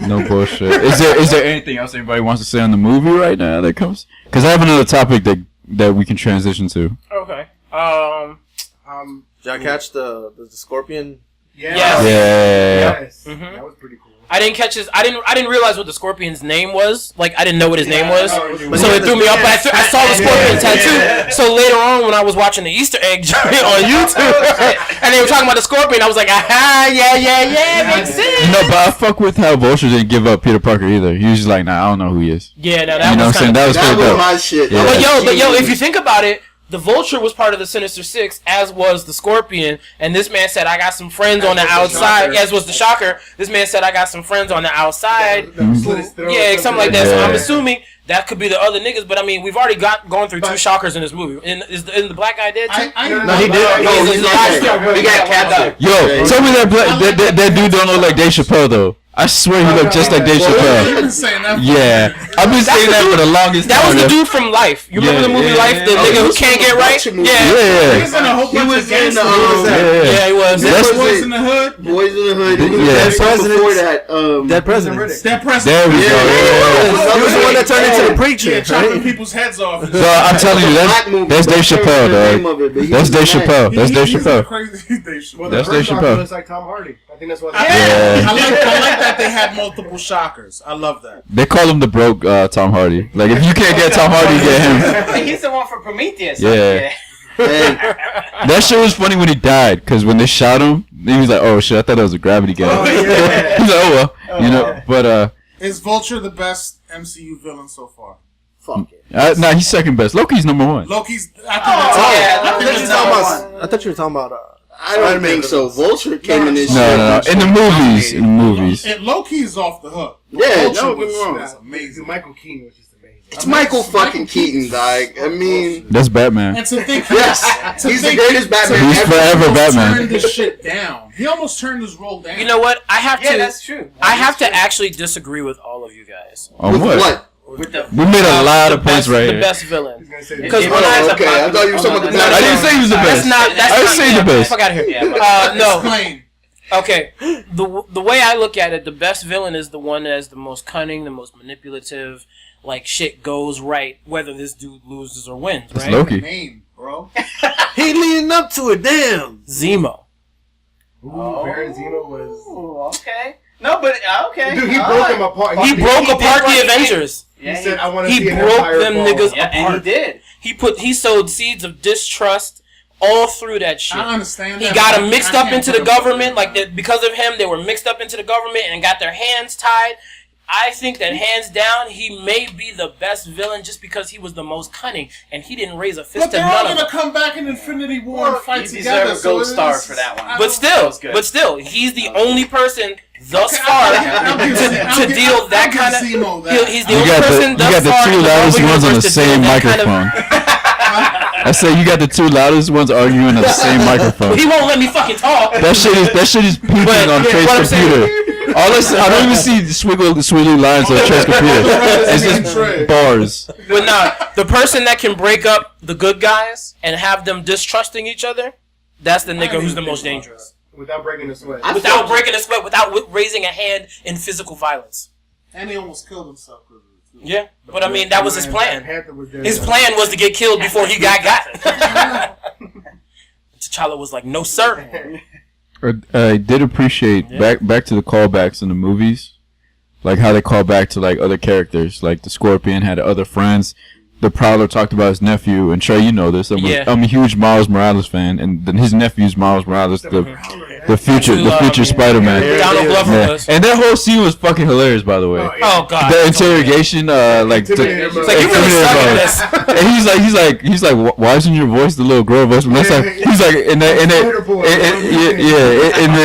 No bullshit. Is there anything else anybody wants to say on the movie right now that comes? Because I have another topic that we can transition to. Okay. Did I catch the Scorpion? Yeah. Yes. Yeah. Yes. Mhm. That was pretty cool. I didn't catch his. I didn't realize what the Scorpion's name was. Like I didn't know what his name was. But So it threw me off. But I saw the Scorpion tattoo. So later on, when I was watching the Easter egg joint on YouTube, and they were talking about the Scorpion, I was like, aha, yeah, makes sense. No, but I fuck with how Vulture didn't give up Peter Parker either. He was just like, nah, I don't know who he is. Yeah, no, that You know was what I'm saying? kind That of. was That pretty was dope. my shit. Yeah. But yo, if you think about it, the Vulture was part of the Sinister Six, as was the Scorpion, and this man said, I got some friends on the outside, as was the Shocker. This man said, I got some friends on the outside. Slit his throat or Yeah, something like that. So Yeah. I'm assuming that could be the other niggas, but I mean, we've already gone through two Shockers in this movie. Is the black guy dead too? No, he did. No, he's not dead. He got captured. Yo, tell me that dude don't look like Dave Chappelle though. I swear he looked just like Dave You've Chappelle. been saying that. Yeah, I've been saying that for the longest That was time. the dude from Life. You remember Yeah, the movie yeah, Life? The yeah. nigga he who was can't from get the right? Vulture movie. Yeah. Yeah. He's in a whole He bunch was of in gangster the movies. Yeah. Yeah, he was. That's Boys in the Hood. Boys in the Hood. He was Yeah. in something before that. Dead Presidents. That president. There we go. He was the one that turned into the preacher. Yeah, chopping Right? people's heads off. So I'm telling you, that's Dave Chappelle, dog. That's Dave Chappelle. That's Dave He's a Chappelle. crazy Dave Chappelle. Well, That's the first Dave Shocker Chappelle. looks like Tom Hardy. I think that's what. Yeah. I like that they had multiple shockers. I love that. They call him the broke Tom Hardy. Like if you can't get Tom Hardy, get him. He's the one for Prometheus. Yeah. And That shit was funny when he died, because when they shot him, he was like, "Oh shit, I thought that was a gravity gun." He's like, "Oh well," you know. But Is Vulture the best MCU villain so far? fuck it. nah, he's second best. Loki's number one. Loki's. I think yeah, that's Loki's that's number number one. I thought you were talking about. I don't Spider-Man think so. Vulture came in this shit. No. In the movies, in the movies. And Loki's off the hook. Yeah, Vulture don't get me was- wrong. was amazing. Michael Keaton, which is amazing. It's Michael fucking Keaton, dog. I mean, That's Batman. And to think, yes, to he's the think- greatest Batman He's ever. forever he almost Batman. turned this shit down. He almost turned his role down. You know what? I have Yeah, to. that's true. I have to actually disagree with all of you guys. On With what? what? With the We made a lot of points right The here. best villain. He's gonna say Because that. when I Oh, okay, I thought you were talking about the No, I didn't say he was the That's best. not. That's I didn't not, say yeah, the best. Fuck out of here. Yeah, No. Explain. Okay. The way I look at it, the best villain is the one that is the most cunning, the most manipulative. Like shit goes right, whether this dude loses or wins. It's Right? Loki. Name, bro. He leading up to it. Damn. Zemo. Ooh, Baron Zemo was. Ooh, okay. No, but okay. Dude, he broke them apart. He broke apart the Avengers. Yeah, He said, "I want to He see an broke empire them fall." niggas yeah, and he apart. did. He sowed seeds of distrust all through that shit. I understand. He that, got but them I mixed can't up into put the him up government. there. Like that, because of him, they were mixed up into the government and got their hands tied. I think that hands down, he may be the best villain just because he was the most cunning and he didn't raise a fist But to they're all none of gonna them. come back in Infinity War and fight He together. deserved a gold so star it's- for that one. I But don't- That still, was good. he's the only person thus Okay, far I'll give to Zemo- deal that I'll give kind Zemo of. that. He's the You only got person you thus got the far two in the loudest Marvel ones on the universe to deal same that kind of- microphone. I say you got the two loudest ones arguing on the same microphone. He won't let me fucking talk. That shit is peeking But, on yeah, Trey's what I'm saying- computer. I don't even see swiggly lines on Trey's computer. It's just bars. But nah, the person that can break up the good guys and have them distrusting each other, that's the nigga who's the most dangerous. Without breaking the sweat. Without breaking a sweat, without raising a hand in physical violence. And he almost killed himself. 'Cause of it, too. Yeah, but I mean, that was his plan. Panther was there. His plan was to get killed before he got. T'Challa was like, no sir. I did appreciate back to the callbacks in the movies, like how they call back to like other characters, like the Scorpion had other friends. The Prowler talked about his nephew, and Trey, you know this. I'm a huge Miles Morales fan, and then his nephew's Miles Morales, the future Spider-Man. Donald Glover Yeah. was. And that whole scene was fucking hilarious, by the way. Oh god. The interrogation, like, It's like, you really suck at this. and he's like, why isn't your voice the little girl voice? But next time, he's like, in the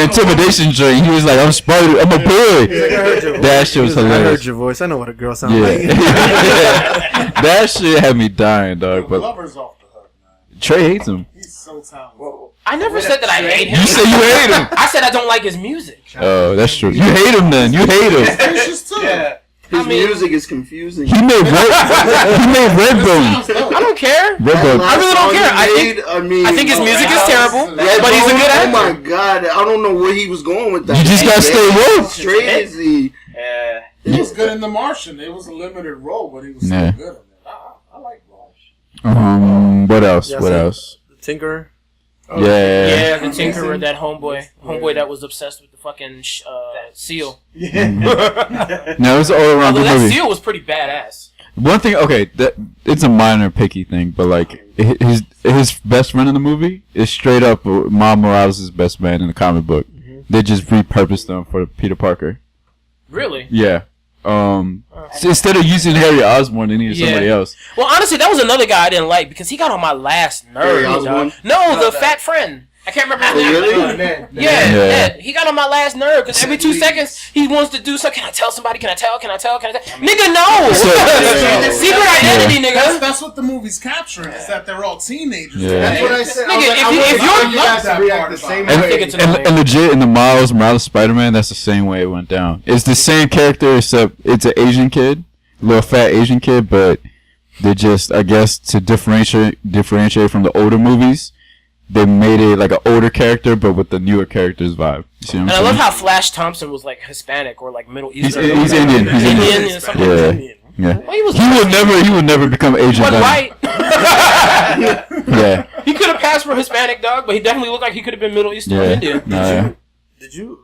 intimidation joint, he was like, I'm Spidey, I'm a boy. That shit was I heard hilarious. your voice. I know what a girl sounds Yeah, like. that shit had me dying, dog. But Glover's off the hook, man. Trey hates him. He's so talented. I never said that I hate him. You say you hate him. I said I don't like his music. Oh, that's true. You hate him then. You hate him. Vicious too. Yeah. His I mean- music is confusing. He made Redbone. I don't care. Redbone. I really don't care. I think his music is terrible, but he's a good Oh my actor. god, I don't know where he was going with that. You just gotta stay woke. It's crazy. Yeah. He was good in The Martian. It was a limited role, but he was Yeah. so good in it. I like Martian. What else? Yeah, What so- else? Tinkerer. Yeah. Yeah, the Tinkerer, that homeboy that was obsessed with the fucking seal. No, it was an all around Although good that movie. seal was pretty badass. One thing, okay, that it's a minor picky thing, but like his best friend in the movie is straight up Miles Morales' best man in the comic book. They just repurposed them for Peter Parker. Really? Yeah. So instead of using Harry Osborn, they needed somebody else. Well, honestly, that was another guy I didn't like because he got on my last nerve. Harry Osborn? No, the fat friend. I can't remember his name. Really? Yeah, Yeah. Ed. He got on my last nerve because every 2 seconds he wants to do something. Can I tell somebody? Can I tell? Nigga, no! Secret identity, nigga. That's what the movie's capturing, is that they're all teenagers. Yeah. That's what I said. Nigga, I was like, if I you- want if you're- you guys to that react part the about same it. I way. think it's And annoying. legit in the Miles Morales Spider-Man, that's the same way it went down. It's the same character except it's an Asian kid, little fat Asian kid, but they just, I guess, to differentiate from the older movies, they made it like an older character, but with the newer character's vibe. You see what I'm And I saying? love how Flash Thompson was like Hispanic or like Middle Eastern. He's Indian. He's Indian. Indian or something. Yeah. Yeah. Well, he was He would never become Asian. But then. right. Yeah. He could have passed for Hispanic, dog, but he definitely looked like he could have been Middle Eastern or Yeah. Indian. Nah, yeah. Did you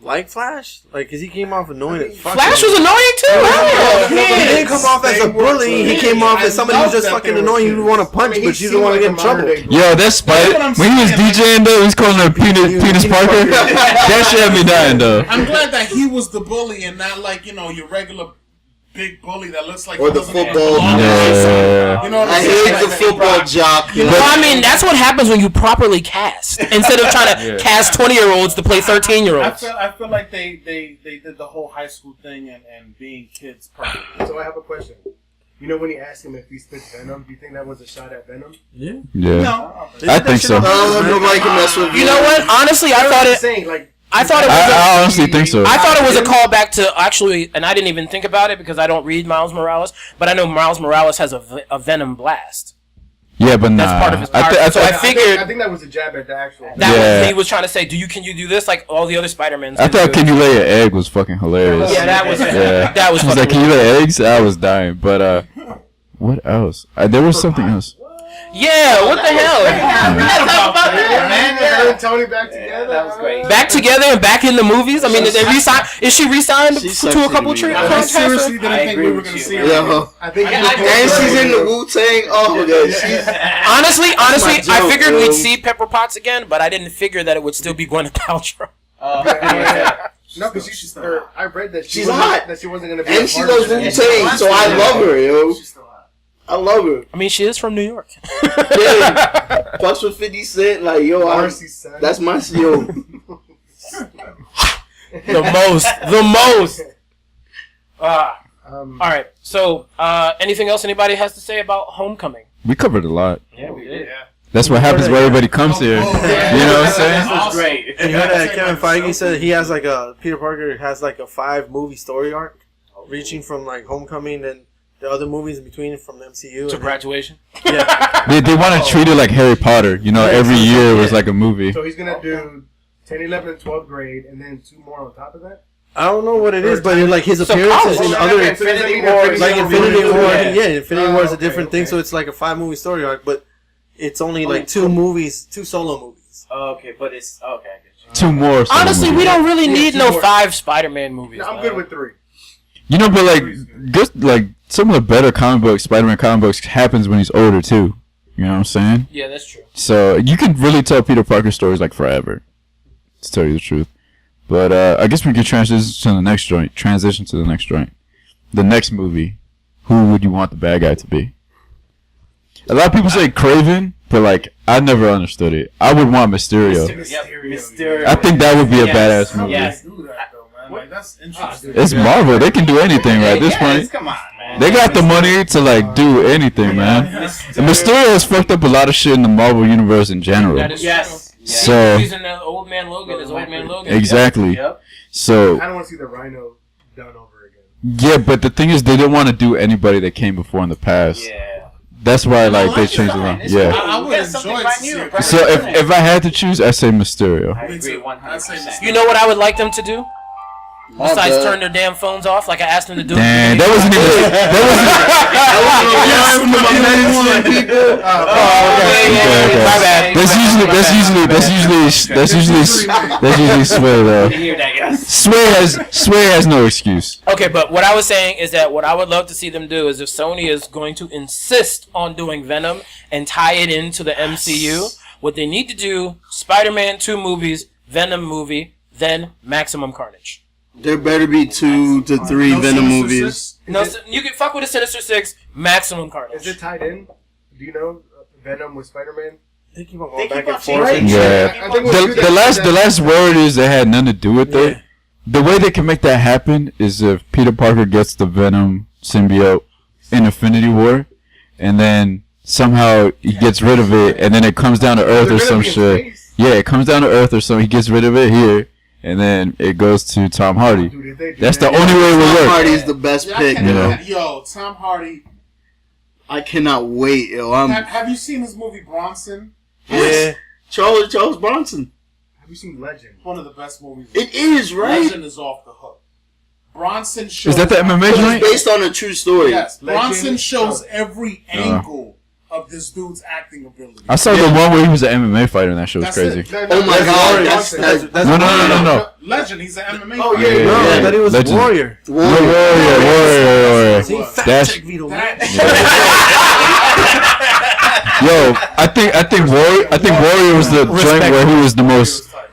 like Flash? Like, cause he came off annoying as fuck. Flash was annoying too. Yeah, He he didn't come off as a bully. He came off as somebody who's just fucking annoying. You want to punch, but you don't want to get in trouble. Yo, that's Spider. When he was DJing though, he's calling her Penis Parker. That shit had me dying though. I'm glad that he was the bully and not like, your regular big bully that looks like Or he the doesn't even football- belong. Yeah. You know what I I'm hate saying? the football jock. Well, I mean, that's what happens when you properly cast instead of trying to cast 20-year-olds to play 13-year-olds. I feel like they did the whole high school thing and being kids perfect. So I have a question. You know when he asked him if he spits venom, do you think that was a shot at Venom? Yeah. No, I think so. Nobody can mess with You know what? Honestly, I thought it. Saying, like, I thought it was. I honestly think so. I thought it was a callback to actually, and I didn't even think about it because I don't read Miles Morales, but I know Miles Morales has a Venom blast. Yeah, but nah. That's part of his I power. thi- So I I figured think that was a jab at the actual. that Yeah. was he was trying to say, can you do this like all the other Spider-Mans? I thought do Can it. You Lay an Egg was fucking hilarious. Yeah, that was Yeah. that was He was fucking like, Can you lay eggs? I was dying. But what else? There was something else. Yeah, what the hell? and Tony back together. that was great. Back together and back in the movies. I mean, did they resign? Is she re-signed She's to a sexy couple to of me, I man. seriously didn't I think agree we were with gonna you. see her. Yo. I think And she's in the Wu-Tang. Oh, yeah, she's... Honestly, I joke, figured bro. we'd see Pepper Potts again, but I didn't figure that it would still be Gwyneth Paltrow. No, because she's. I read that She's hot. That she wasn't gonna be. And she loves Wu-Tang, so I love her, yo. She's still hot. I love her. I mean, she is from New York. Yeah. Fucks with 50 Cent, like, yo, Marcy's son. that's my, yo. The most. Um, All right. So, anything else anybody has to say about Homecoming? We covered a lot. Yeah, we did. That's what happens when everybody comes here. You know what I'm saying? This was great. And you heard that Kevin Feige said he has like a Peter Parker has like a 5-movie story arc, reaching from like Homecoming and the other movies in between from the MCU. To graduation. Yeah, They want to treat it like Harry Potter. You know, every year was like a movie. So he's gonna do 10, 11, and 12th grade, and then 2 more on top of that. I don't know what it is, but like his So appearances college. in other Infinity War, War, like Infinity War, Yeah. Infinity War is a okay, different thing. okay. So it's like a 5-movie story arc, but it's only like 2 movies, 2 solo movies. Okay, but it's okay. I get you. 2 more. solo Honestly, we movies. don't really need 2 no more. 5 Spider-Man movies. No, I'm man. good with 3. You know, but like, good, like some of the better comic books, Spider-Man comic books, happens when he's older too. You know what I'm saying? Yeah, that's true. So you can really tell Peter Parker stories like forever. To tell you the truth. But I guess we could transition to the next joint. The next movie. Who would you want the bad guy to be? A lot of people say Kraven, but like I never understood it. I would want Mysterio. Yep, Mysterio. I think that would be a Yes. badass movie. Yes. Do that though, man. Like that's interesting. It's Marvel. They can do anything right at this point. Come on, man. They got the money to like do anything, man. And Mysterio has fucked up a lot of shit in the Marvel universe in general. That is Yes. true. Yes. So He's in the Old Man Logan. Is Old Man Logan. exactly. Yep. So I don't want to see the Rhino done over again. yeah, but the thing is, they didn't want to do anybody that came before in the past. Yeah. That's why like they It's changed it fine. around. It's Yeah. fine. I would Get something enjoy brand to new, see it. brand So new if thing. I had to choose, I say Mysterio. I Me agree too. 100%. You know what I would like them to do? Besides turn their damn phones off, like I asked them to do. Damn, that wasn't even. My bad. That's usually Sway though. You hear that, guys? Sway has no excuse. Okay, but what I was saying is that what I would love to see them do is if Sony is going to insist on doing Venom and tie it into the MCU, what they need to do, Spider-Man 2 movies, Venom movie, then Maximum Carnage. There better be 2 to 3 No Venom Sinister movies. Six? No, you can fuck with the Sinister Six, Maximum Is Carnage. it tied in? Do you know Venom with Spider-Man? They keep on They going back keep on and forth. changing. Yeah. I think we'll do The that. last word is they had nothing to do with it. Yeah. The way they can make that happen is if Peter Parker gets the Venom symbiote in Infinity War, and then somehow he gets rid of it, and then it comes down to Earth They're or gonna some be in shit. space. Yeah, it comes down to Earth or something. He gets rid of it here, and then it goes to Tom Hardy. Dude, if they do That's the that- only way it will Tom work. Hardy's the best Yeah, I pick, can't- Yeah. Yo, Tom Hardy. I cannot wait, yo. Have you seen his movie Bronson? Yeah. Charles Bronson. Have you seen Legend? One of the best movies. It is, right? Legend is off the hook. Bronson shows. Is that the MMA It's joint? based on a true story. Yes, Legend? Bronson shows every angle of this dude's acting ability. I saw the one where he was an MMA fighter, and that shit was That's crazy. it. Oh my god, that's No. Legend. He's an MMA. Oh, fighter. yeah, No, yeah. I thought he was Legend. Warrior. Warrior. See, fact That's- check Vito. Yo, I think Warrior was the joint where he was the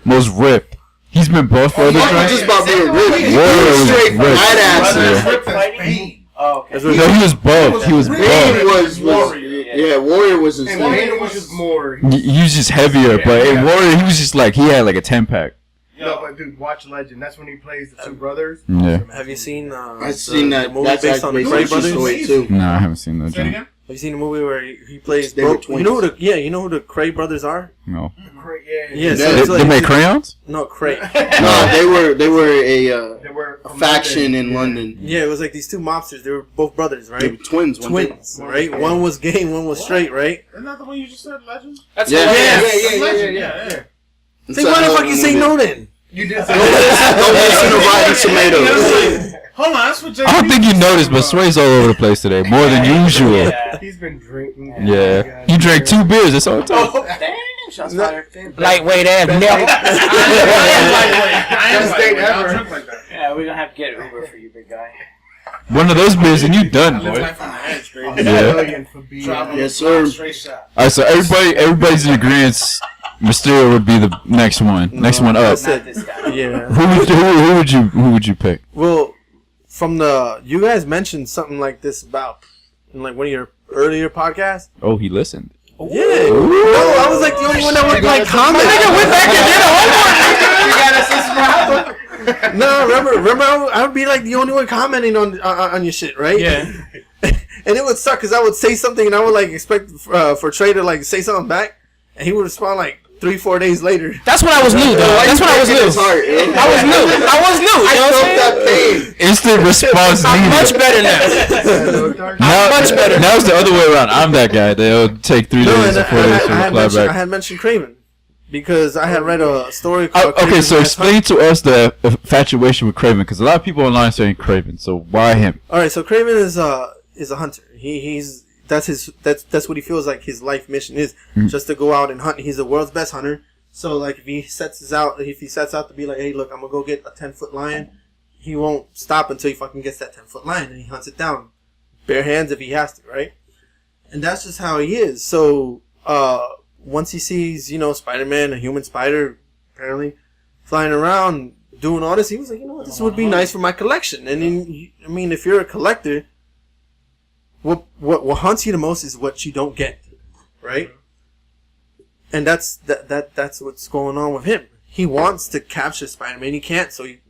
most ripped. He's been buff for other Not joints. just about being ripped. He Warrior was was straight ripped. badass. Yeah. Ripped as Bane. Oh, okay. That's what No, he was buff. He was Bane buff. was Warrior. yeah, Warrior was And insane. Bane was just more. He was just heavier, but in Warrior, he was just like he had like a 10-pack. No, but dude, watch Legend. That's when he plays the 2 brothers. Yeah. Have you seen? I've seen the that. movie That's based on the actually Cray true brothers? story too. No, I haven't seen that Say it joint. again. Have you seen the movie where he plays? They were You know twins. you know who the Cray brothers are? No. Yeah, so Yeah, it's They like, make crayons? No, Cray. No, they were They a were a from faction London. in London. Yeah, it was like these 2 mobsters. They were both brothers, They were right? twins. weren't they? Twins, right? One was gay, and one was straight, right? Isn't that the one you just said, Legend? That's Yeah. hilarious. Legend, yeah. Say, It's a why the hell fuck of you a say movie. no then? You did say Don't listen to Rotten Tomatoes. Hold on, that's what JP I don't think you noticed, but Sway's all over the place today, more than usual. Yeah. He's been drinking. Yeah. He drank 2 beers. That's all it took. Oh, damn. Shot Spider. Lightweight and never. I am lightweight. I don't drink like that. Yeah, we're gonna have to get Uber for you, big guy. One of those beers and you done, I live boy. life on the edge, baby. Yeah. Drop Yes, sir. Straight shot. All right, so everybody's in agreement. Mysterio would be the next one. Next one up. That's Not it. this guy. Yeah. Who would you pick? Well, from you guys mentioned something like this about in like one of your earlier podcasts. Oh, he listened. Yeah. No, I was like the only one that would like comment. No, remember, I would be like the only one commenting on your shit, right? Yeah. And it would suck because I would say something and I would like expect for Trey to like say something back, and he would respond like 3-4 days later. That's when I was new, though. That's when I was new. I was new. You know what I'm saying? That pain. Instant response I'm needed. much better now. much better. Now it's the other way around. I'm that guy. They'll take 3 days or 4 days to reply I back. had mentioned Craven because I had read a story called Okay, Craven's so Last Hunt. explain to us the infatuation with Craven, because a lot of people online are saying Craven. So why him? All right, so Craven is a hunter. That's what he feels like his life mission is, just to go out and hunt. He's the world's best hunter. So like if he sets out to be like, hey, look, I'm gonna go get a 10-foot lion, he won't stop until he fucking gets that 10-foot lion, and he hunts it down, bare hands if he has to, right? And that's just how he is. So once he sees, Spider-Man, a human spider, apparently flying around doing all this, he was like, you know what, this would be nice for my collection. And then, I mean, if you're a collector, what haunts you the most is what you don't get, right? And that's what's going on with him. He wants to capture Spider-Man, he can't, so he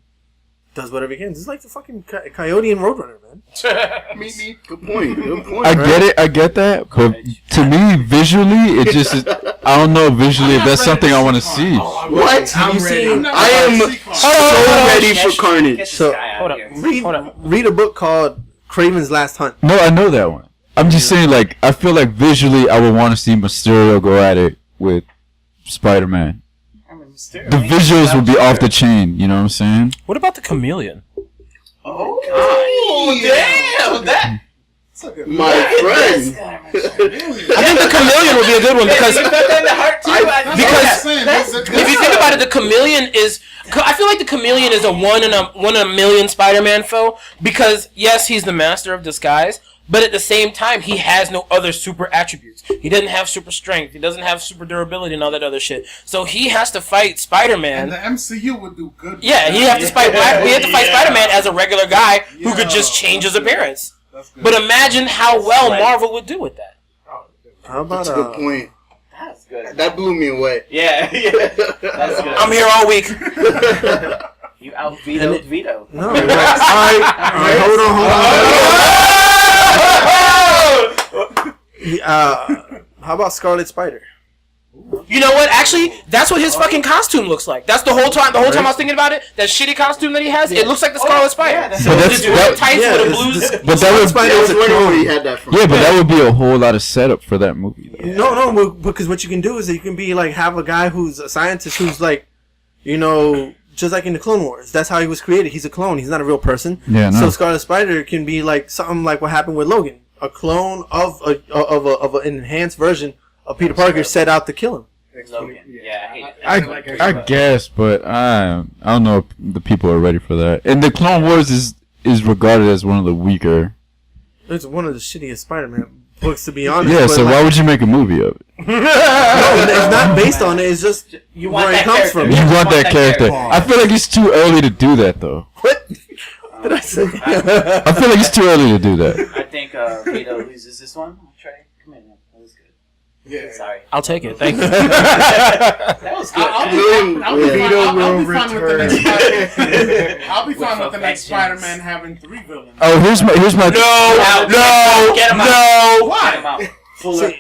does whatever he can. It's like the fucking Coyote and Roadrunner, man. Me. Good point. I get it. I get that. But to me, visually, it just is, I don't know visually if that's something I want to see. What? Have you seen? I am so ready for Carnage. Get So, this guy out of here. read a book called Craven's Last Hunt. No, I know that one. I'm just saying, like, I feel like visually I would want to see Mysterio go at it with Spider-Man. I mean, Mysterio, The man. visuals would be off the chain, you know what I'm saying? What about the chameleon? Oh, damn! That. My friend. I think the chameleon would be a good one because You felt that in the heart too. because if you think about it, the chameleon is. I feel like the chameleon is a one in a million Spider-Man foe because yes, he's the master of disguise, but at the same time, he has no other super attributes. He doesn't have super strength. He doesn't have super durability and all that other shit. So he has to fight Spider-Man. And the MCU would do good. Yeah, he has to fight. He had to fight Spider-Man as a regular guy who could just change his appearance. But imagine how well Marvel would do with that. How about That's a good point. That's good. That blew me away. Yeah. That's good. I'm here all week. You out vetoed Vito. no? All right, hold on. How about Scarlet Spider? You know what? Actually, that's what his fucking costume looks like. That's the whole time. The whole time I was thinking about it, that shitty costume that he has, it looks like the Scarlet Spider. yeah, that's- But that's- Just wear tights yeah, with a it's- blue. But that would, Spider I is was a wondering where clone. he had that from. yeah, but that would be a whole lot of setup for that movie, though. No, because what you can do is that you can be like have a guy who's a scientist who's like, just like in the Clone Wars. That's how he was created. He's a clone. He's not a real person. Yeah, no. So Scarlet Spider can be like something like what happened with Logan, a clone of an enhanced version of Peter Parker set out to kill him. Logan. Yeah, I hate it. I guess, but I don't know if the people are ready for that. And the Clone Wars is regarded as one of the weaker. It's one of the shittiest Spider-Man books, to be honest. Yeah, but so like, why would you make a movie of it? No, it's not based on it. It's just You want where it that comes character. from. You want that that character. character. I feel like it's too early to do that, though. What did I say? I feel like it's too early to do that. I think Vito loses this one. Trey, come in. That was good. Yeah. Sorry. I'll take it. Thank you. That was good. I'll be fine with the next Spider-Man. I'll be fine with the next Spider-Man having 3 villains. Oh, here's my Get him out. No. Get him out. Fuller.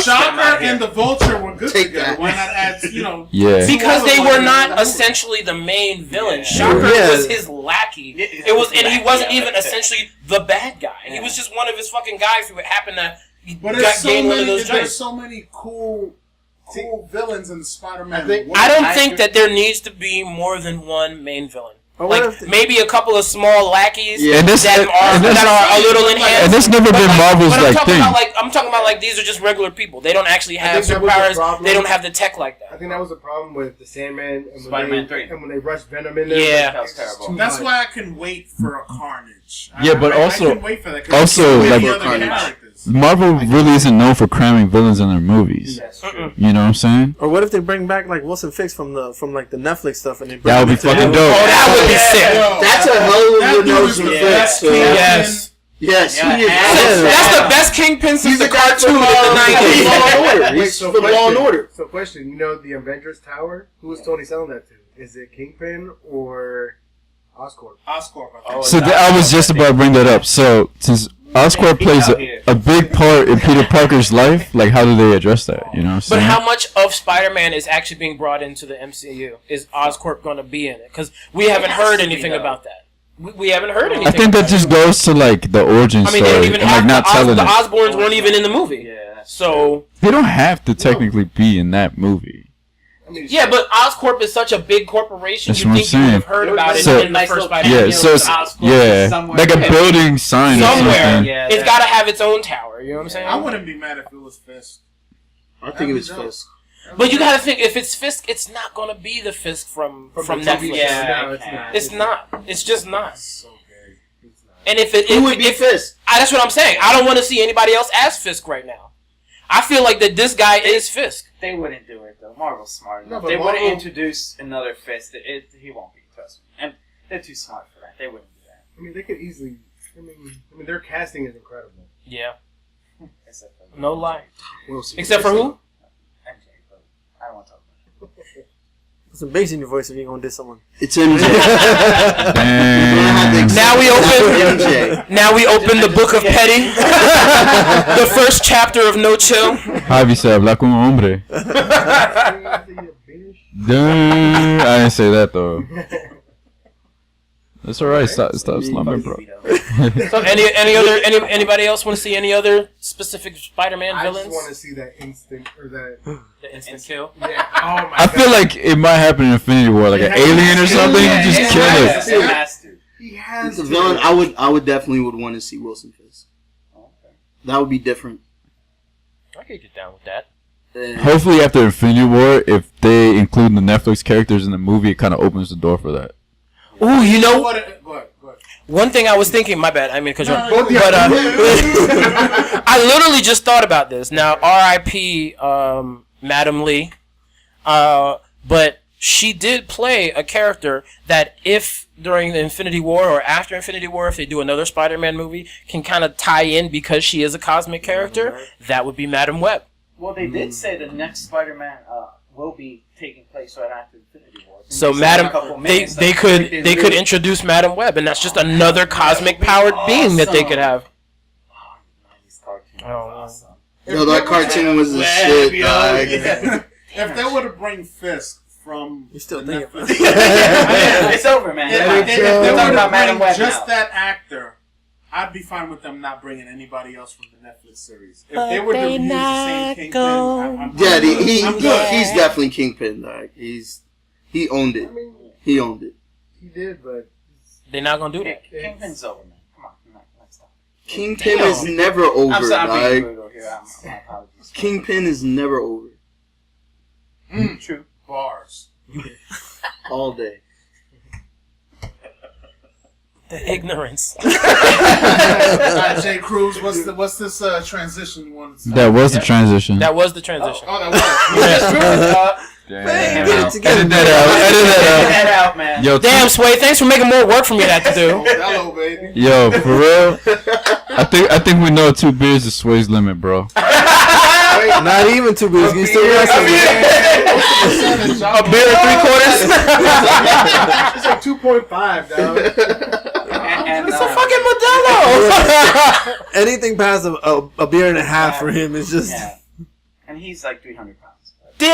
Shocker and the Vulture were good Take together. that. Why not add, Yeah. Because they were not essentially the main villain. Shocker Yeah. was his lackey. It was, and he wasn't even essentially the bad guy. He was just one of his fucking guys who happened to But gain one of those there's joints. so many cool villains in the Spider-Man. I think- I don't think that there needs to be more than one main villain. Or what Like if they- maybe a couple of small lackeys Yeah. And this- that and this- are a little enhanced. And this never been Marvel's But like thing. I'm talking about like these are just regular people. They don't actually have think that was the superpowers. problem. They don't have the tech like I that. think that was the problem with the Sandman and Spider-Man 3. and when they rushed Venom in there. Yeah. That was terrible. That's why I can wait for a Carnage. Yeah, but also- I can wait for that. 'cause also, there's so many like- other Carnage. characters. Marvel really isn't known for cramming villains in their movies. That's true. You know what I'm saying? Or what if they bring back like Wilson Fisk from like the Netflix stuff and they bring That would him be to fucking the- dope. Oh, that would be sick. Yo, That's a hell of that a dude nose is to the fit. best So, Kingpin. Yes. yes, he is. That's the best Kingpin since the cartoon in the He's 90s. Law and Order. Wait, He's so from Law and question. Order. So question, you know the Avengers Tower? Who was Tony selling that to? Is it Kingpin or Oscorp? Oscorp. I think. Oh, So it's I was just about to bring that up. So since Oscorp He's plays out here. a big part in Peter Parker's life, like how do they address that? You know what I'm But saying? how much of Spider-Man is actually being brought into the MCU? Is Oscorp going to be in it? Because we haven't has heard to be, anything though. about that. We haven't heard anything. I think that about just it. goes to like the origin I mean, story they don't and even like have not telling the it. Osborns weren't even in the movie. Yeah, that's So They don't have to technically be in that movie. I mean, yeah, but Oscorp is such a big corporation. That's You what think I'm you would have saying. heard about it So- in the first Spider-Man? Yeah, you know, so it's it's, Oscorp yeah, somewhere. like a Yeah. building sign or Somewhere. something. Yeah, It's that- got to have its own tower. You know what I'm saying? I wouldn't be mad if it was Fisk. I think it was Fisk. But you got to think if it's Fisk, it's not going to be the Fisk from the Netflix. TV show. Yeah, No, it's I not. It's not. It's just not. So gay. It's not. And if it Who would be if, Fisk? that's what I'm saying. I don't want to see anybody else as Fisk right now. I feel like that this guy is Fisk. They wouldn't do it though. Marvel's smart No, enough. but They wouldn't Marvel- introduce another Fist. He won't be. Trust me. And they're too smart for that. They wouldn't do that. I mean, they could easily. I mean, their casting is incredible. Yeah, Except for no lie. Wilson. Except for who? MJ, but I don't want to talk about it. Put some bass in your voice if you're gonna diss someone. It's MJ. Damn. Now we open. MJ. Now we open the book of Petty, the first chapter of No Chill. Javi said, habla como hombre. Damn. I didn't say that though. That's alright. Stop slumming, bro. So anybody else want to see any other specific Spider-Man I just villains? want to see that instinct or that. The instant kill. Yeah. Oh my I god. feel like it might happen in Infinity War, like an alien or something. Yeah, Just yeah, kill yeah, it. It has to. He has The to. villain, I would definitely would want to see Wilson Fisk. That would be different. I could get down with that. Hopefully, after Infinity War, if they include the Netflix characters in the movie, it kind of opens the door for that. Ooh, you know Go ahead. Go ahead. one thing I was thinking. My bad. I mean, because No, but I literally just thought about this. Now, R.I.P. Madam Lee, but she did play a character that if during the Infinity War or after Infinity War, if they do another Spider-Man movie, can kind of tie in because she is a cosmic character. That would be Madam Web. Well, they did say the next Spider-Man will be taking place right after Infinity War. So They said Madam, a couple they minutes, they like, could everything's they could really- introduce Madam Web, and that's just another cosmic powered being that they could have. Oh, 90s cartoon Oh, was awesome. Yo, that cartoon was the shit, dog. If they were to bring Fisk from You still the thinking Netflix- It's over, man. If We're they talking were about to Madam bring Web just now. that actor, I'd be fine with them not bringing anybody else from the Netflix series. If they were to use the same Kingpin, I'm Yeah, I'm good. he's definitely Kingpin, dog. He owned it. I mean, He owned it. he did, but They're not gonna do that. Kingpin's over, man. Come on, let's stop. Kingpin Damn. is never over, I'm sorry, I'm being dog. brutal here. My apologies. Kingpin is never over. True. Bars. All day. The ignorance. Alright, Jay Cruz, what's this transition you wanted to say? That was the transition. That was the transition. Oh, that was. Damn. Damn. Edit that out. Edit Get that that out, man. out. Yo, Damn, Sway, thanks for making more work for me to have to do. Hello, baby. yo, for real. I think we know 2 beers is Sway's limit, bro. Not even 2 beers. You still wrestling. A beer and 3/4? it's like 2.5, dog. And, It's a fucking Modelo. Anything past a beer and a half for him is just. yeah. And he's like 300 pounds. Damn.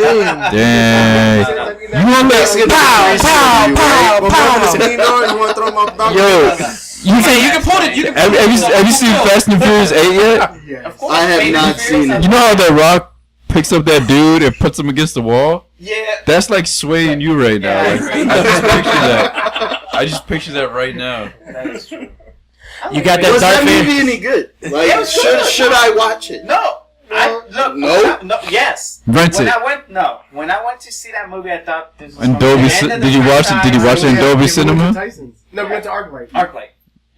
Damn. Dang. You want Mexican? Pow, pow, pow, Well, pow. you want to throw him off the Yo, You can put it. You can. have you seen Fast and Furious 8 yet? Yeah. Of course, I have Baby not Furious seen has- it. You know how The Rock picks up that dude and puts him against the wall? Yeah. That's like swaying you right now. Yeah, I Like, agree. I just picture that. I just picture that right now. That is true. You got that Was Darth that Vader? movie any good? Like, Yeah, it was good. should I watch it? No. Look. No? No. Yes. Rent When it. when I went to see that movie, I thought this was And gonna be Dolby. the end of Did the you watch it? franchise. Did you watch it in Yeah, Dolby we went to Cinema? Tyson's. No, we went to ArcLight. ArcLight.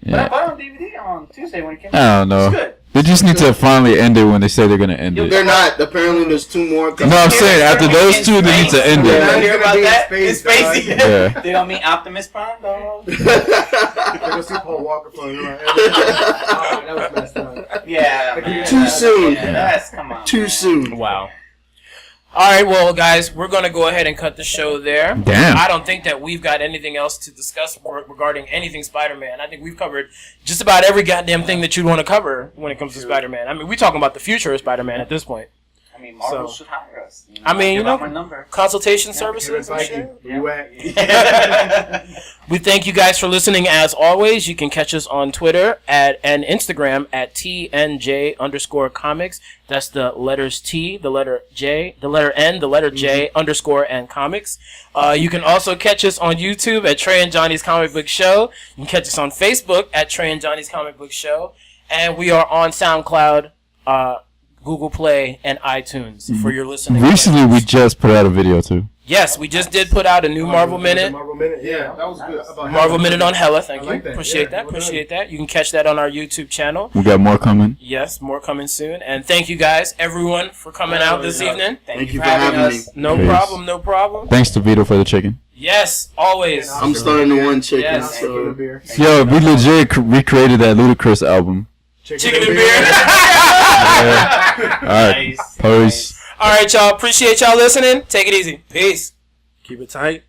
But I Yeah. bought it on DVD on Tuesday when it came I out. don't know. It's good. They just need to finally end it when they say they're gonna end it. They're not. Apparently, there's 2 more. No, I'm saying after those 2, they need to end You it. hear about that? Space, It's Spacey. Yeah. They don't mean Optimus Prime, dog. They go see Paul Walker for him. That was messed up. Yeah. Man. Too soon. Yeah, that's come on. Too man. soon. Wow. All right, well, guys, we're going to go ahead and cut the show there. Damn. I don't think that we've got anything else to discuss regarding anything Spider-Man. I think we've covered just about every goddamn thing that you'd want to cover when it comes to Spider-Man. I mean, we're talking about the future of Spider-Man at this point. I mean, Marvel So- should hire us. I mean, Give you out know, my number. consultation Kevin services and shit. Feige, where you at? We thank you guys for listening as always. You can catch us on Twitter and Instagram at TNJ_comics. That's the letters T, the letter J, the letter N, the letter J underscore and comics. You can also catch us on YouTube at Trey and Johnny's Comic Book Show. You can catch us on Facebook at Trey and Johnny's Comic Book Show. And we are on SoundCloud, Google Play, and iTunes for your listening. Recently, we pleasures. just put out a video too. Yes, we just did put out a new Marvel Minute. Marvel Minute, yeah, that was good. About Marvel Minute on Hella, thank I you. like that, Appreciate yeah, that. well done. Appreciate that. You can catch that on our YouTube channel. We got more coming. Yes, more coming soon. And thank you guys, everyone, for coming out this evening. Thank you for having us. No Peace. problem, no problem. Thanks to Vito for the chicken. Yes, always. I'm starting to want chicken. Yes. For the So. beer. Yo, we legit recreated that Ludacris album. Chicken and beer. Yeah. All right. Nice. Peace. All right, y'all. Appreciate y'all listening. Take it easy. Peace. Keep it tight.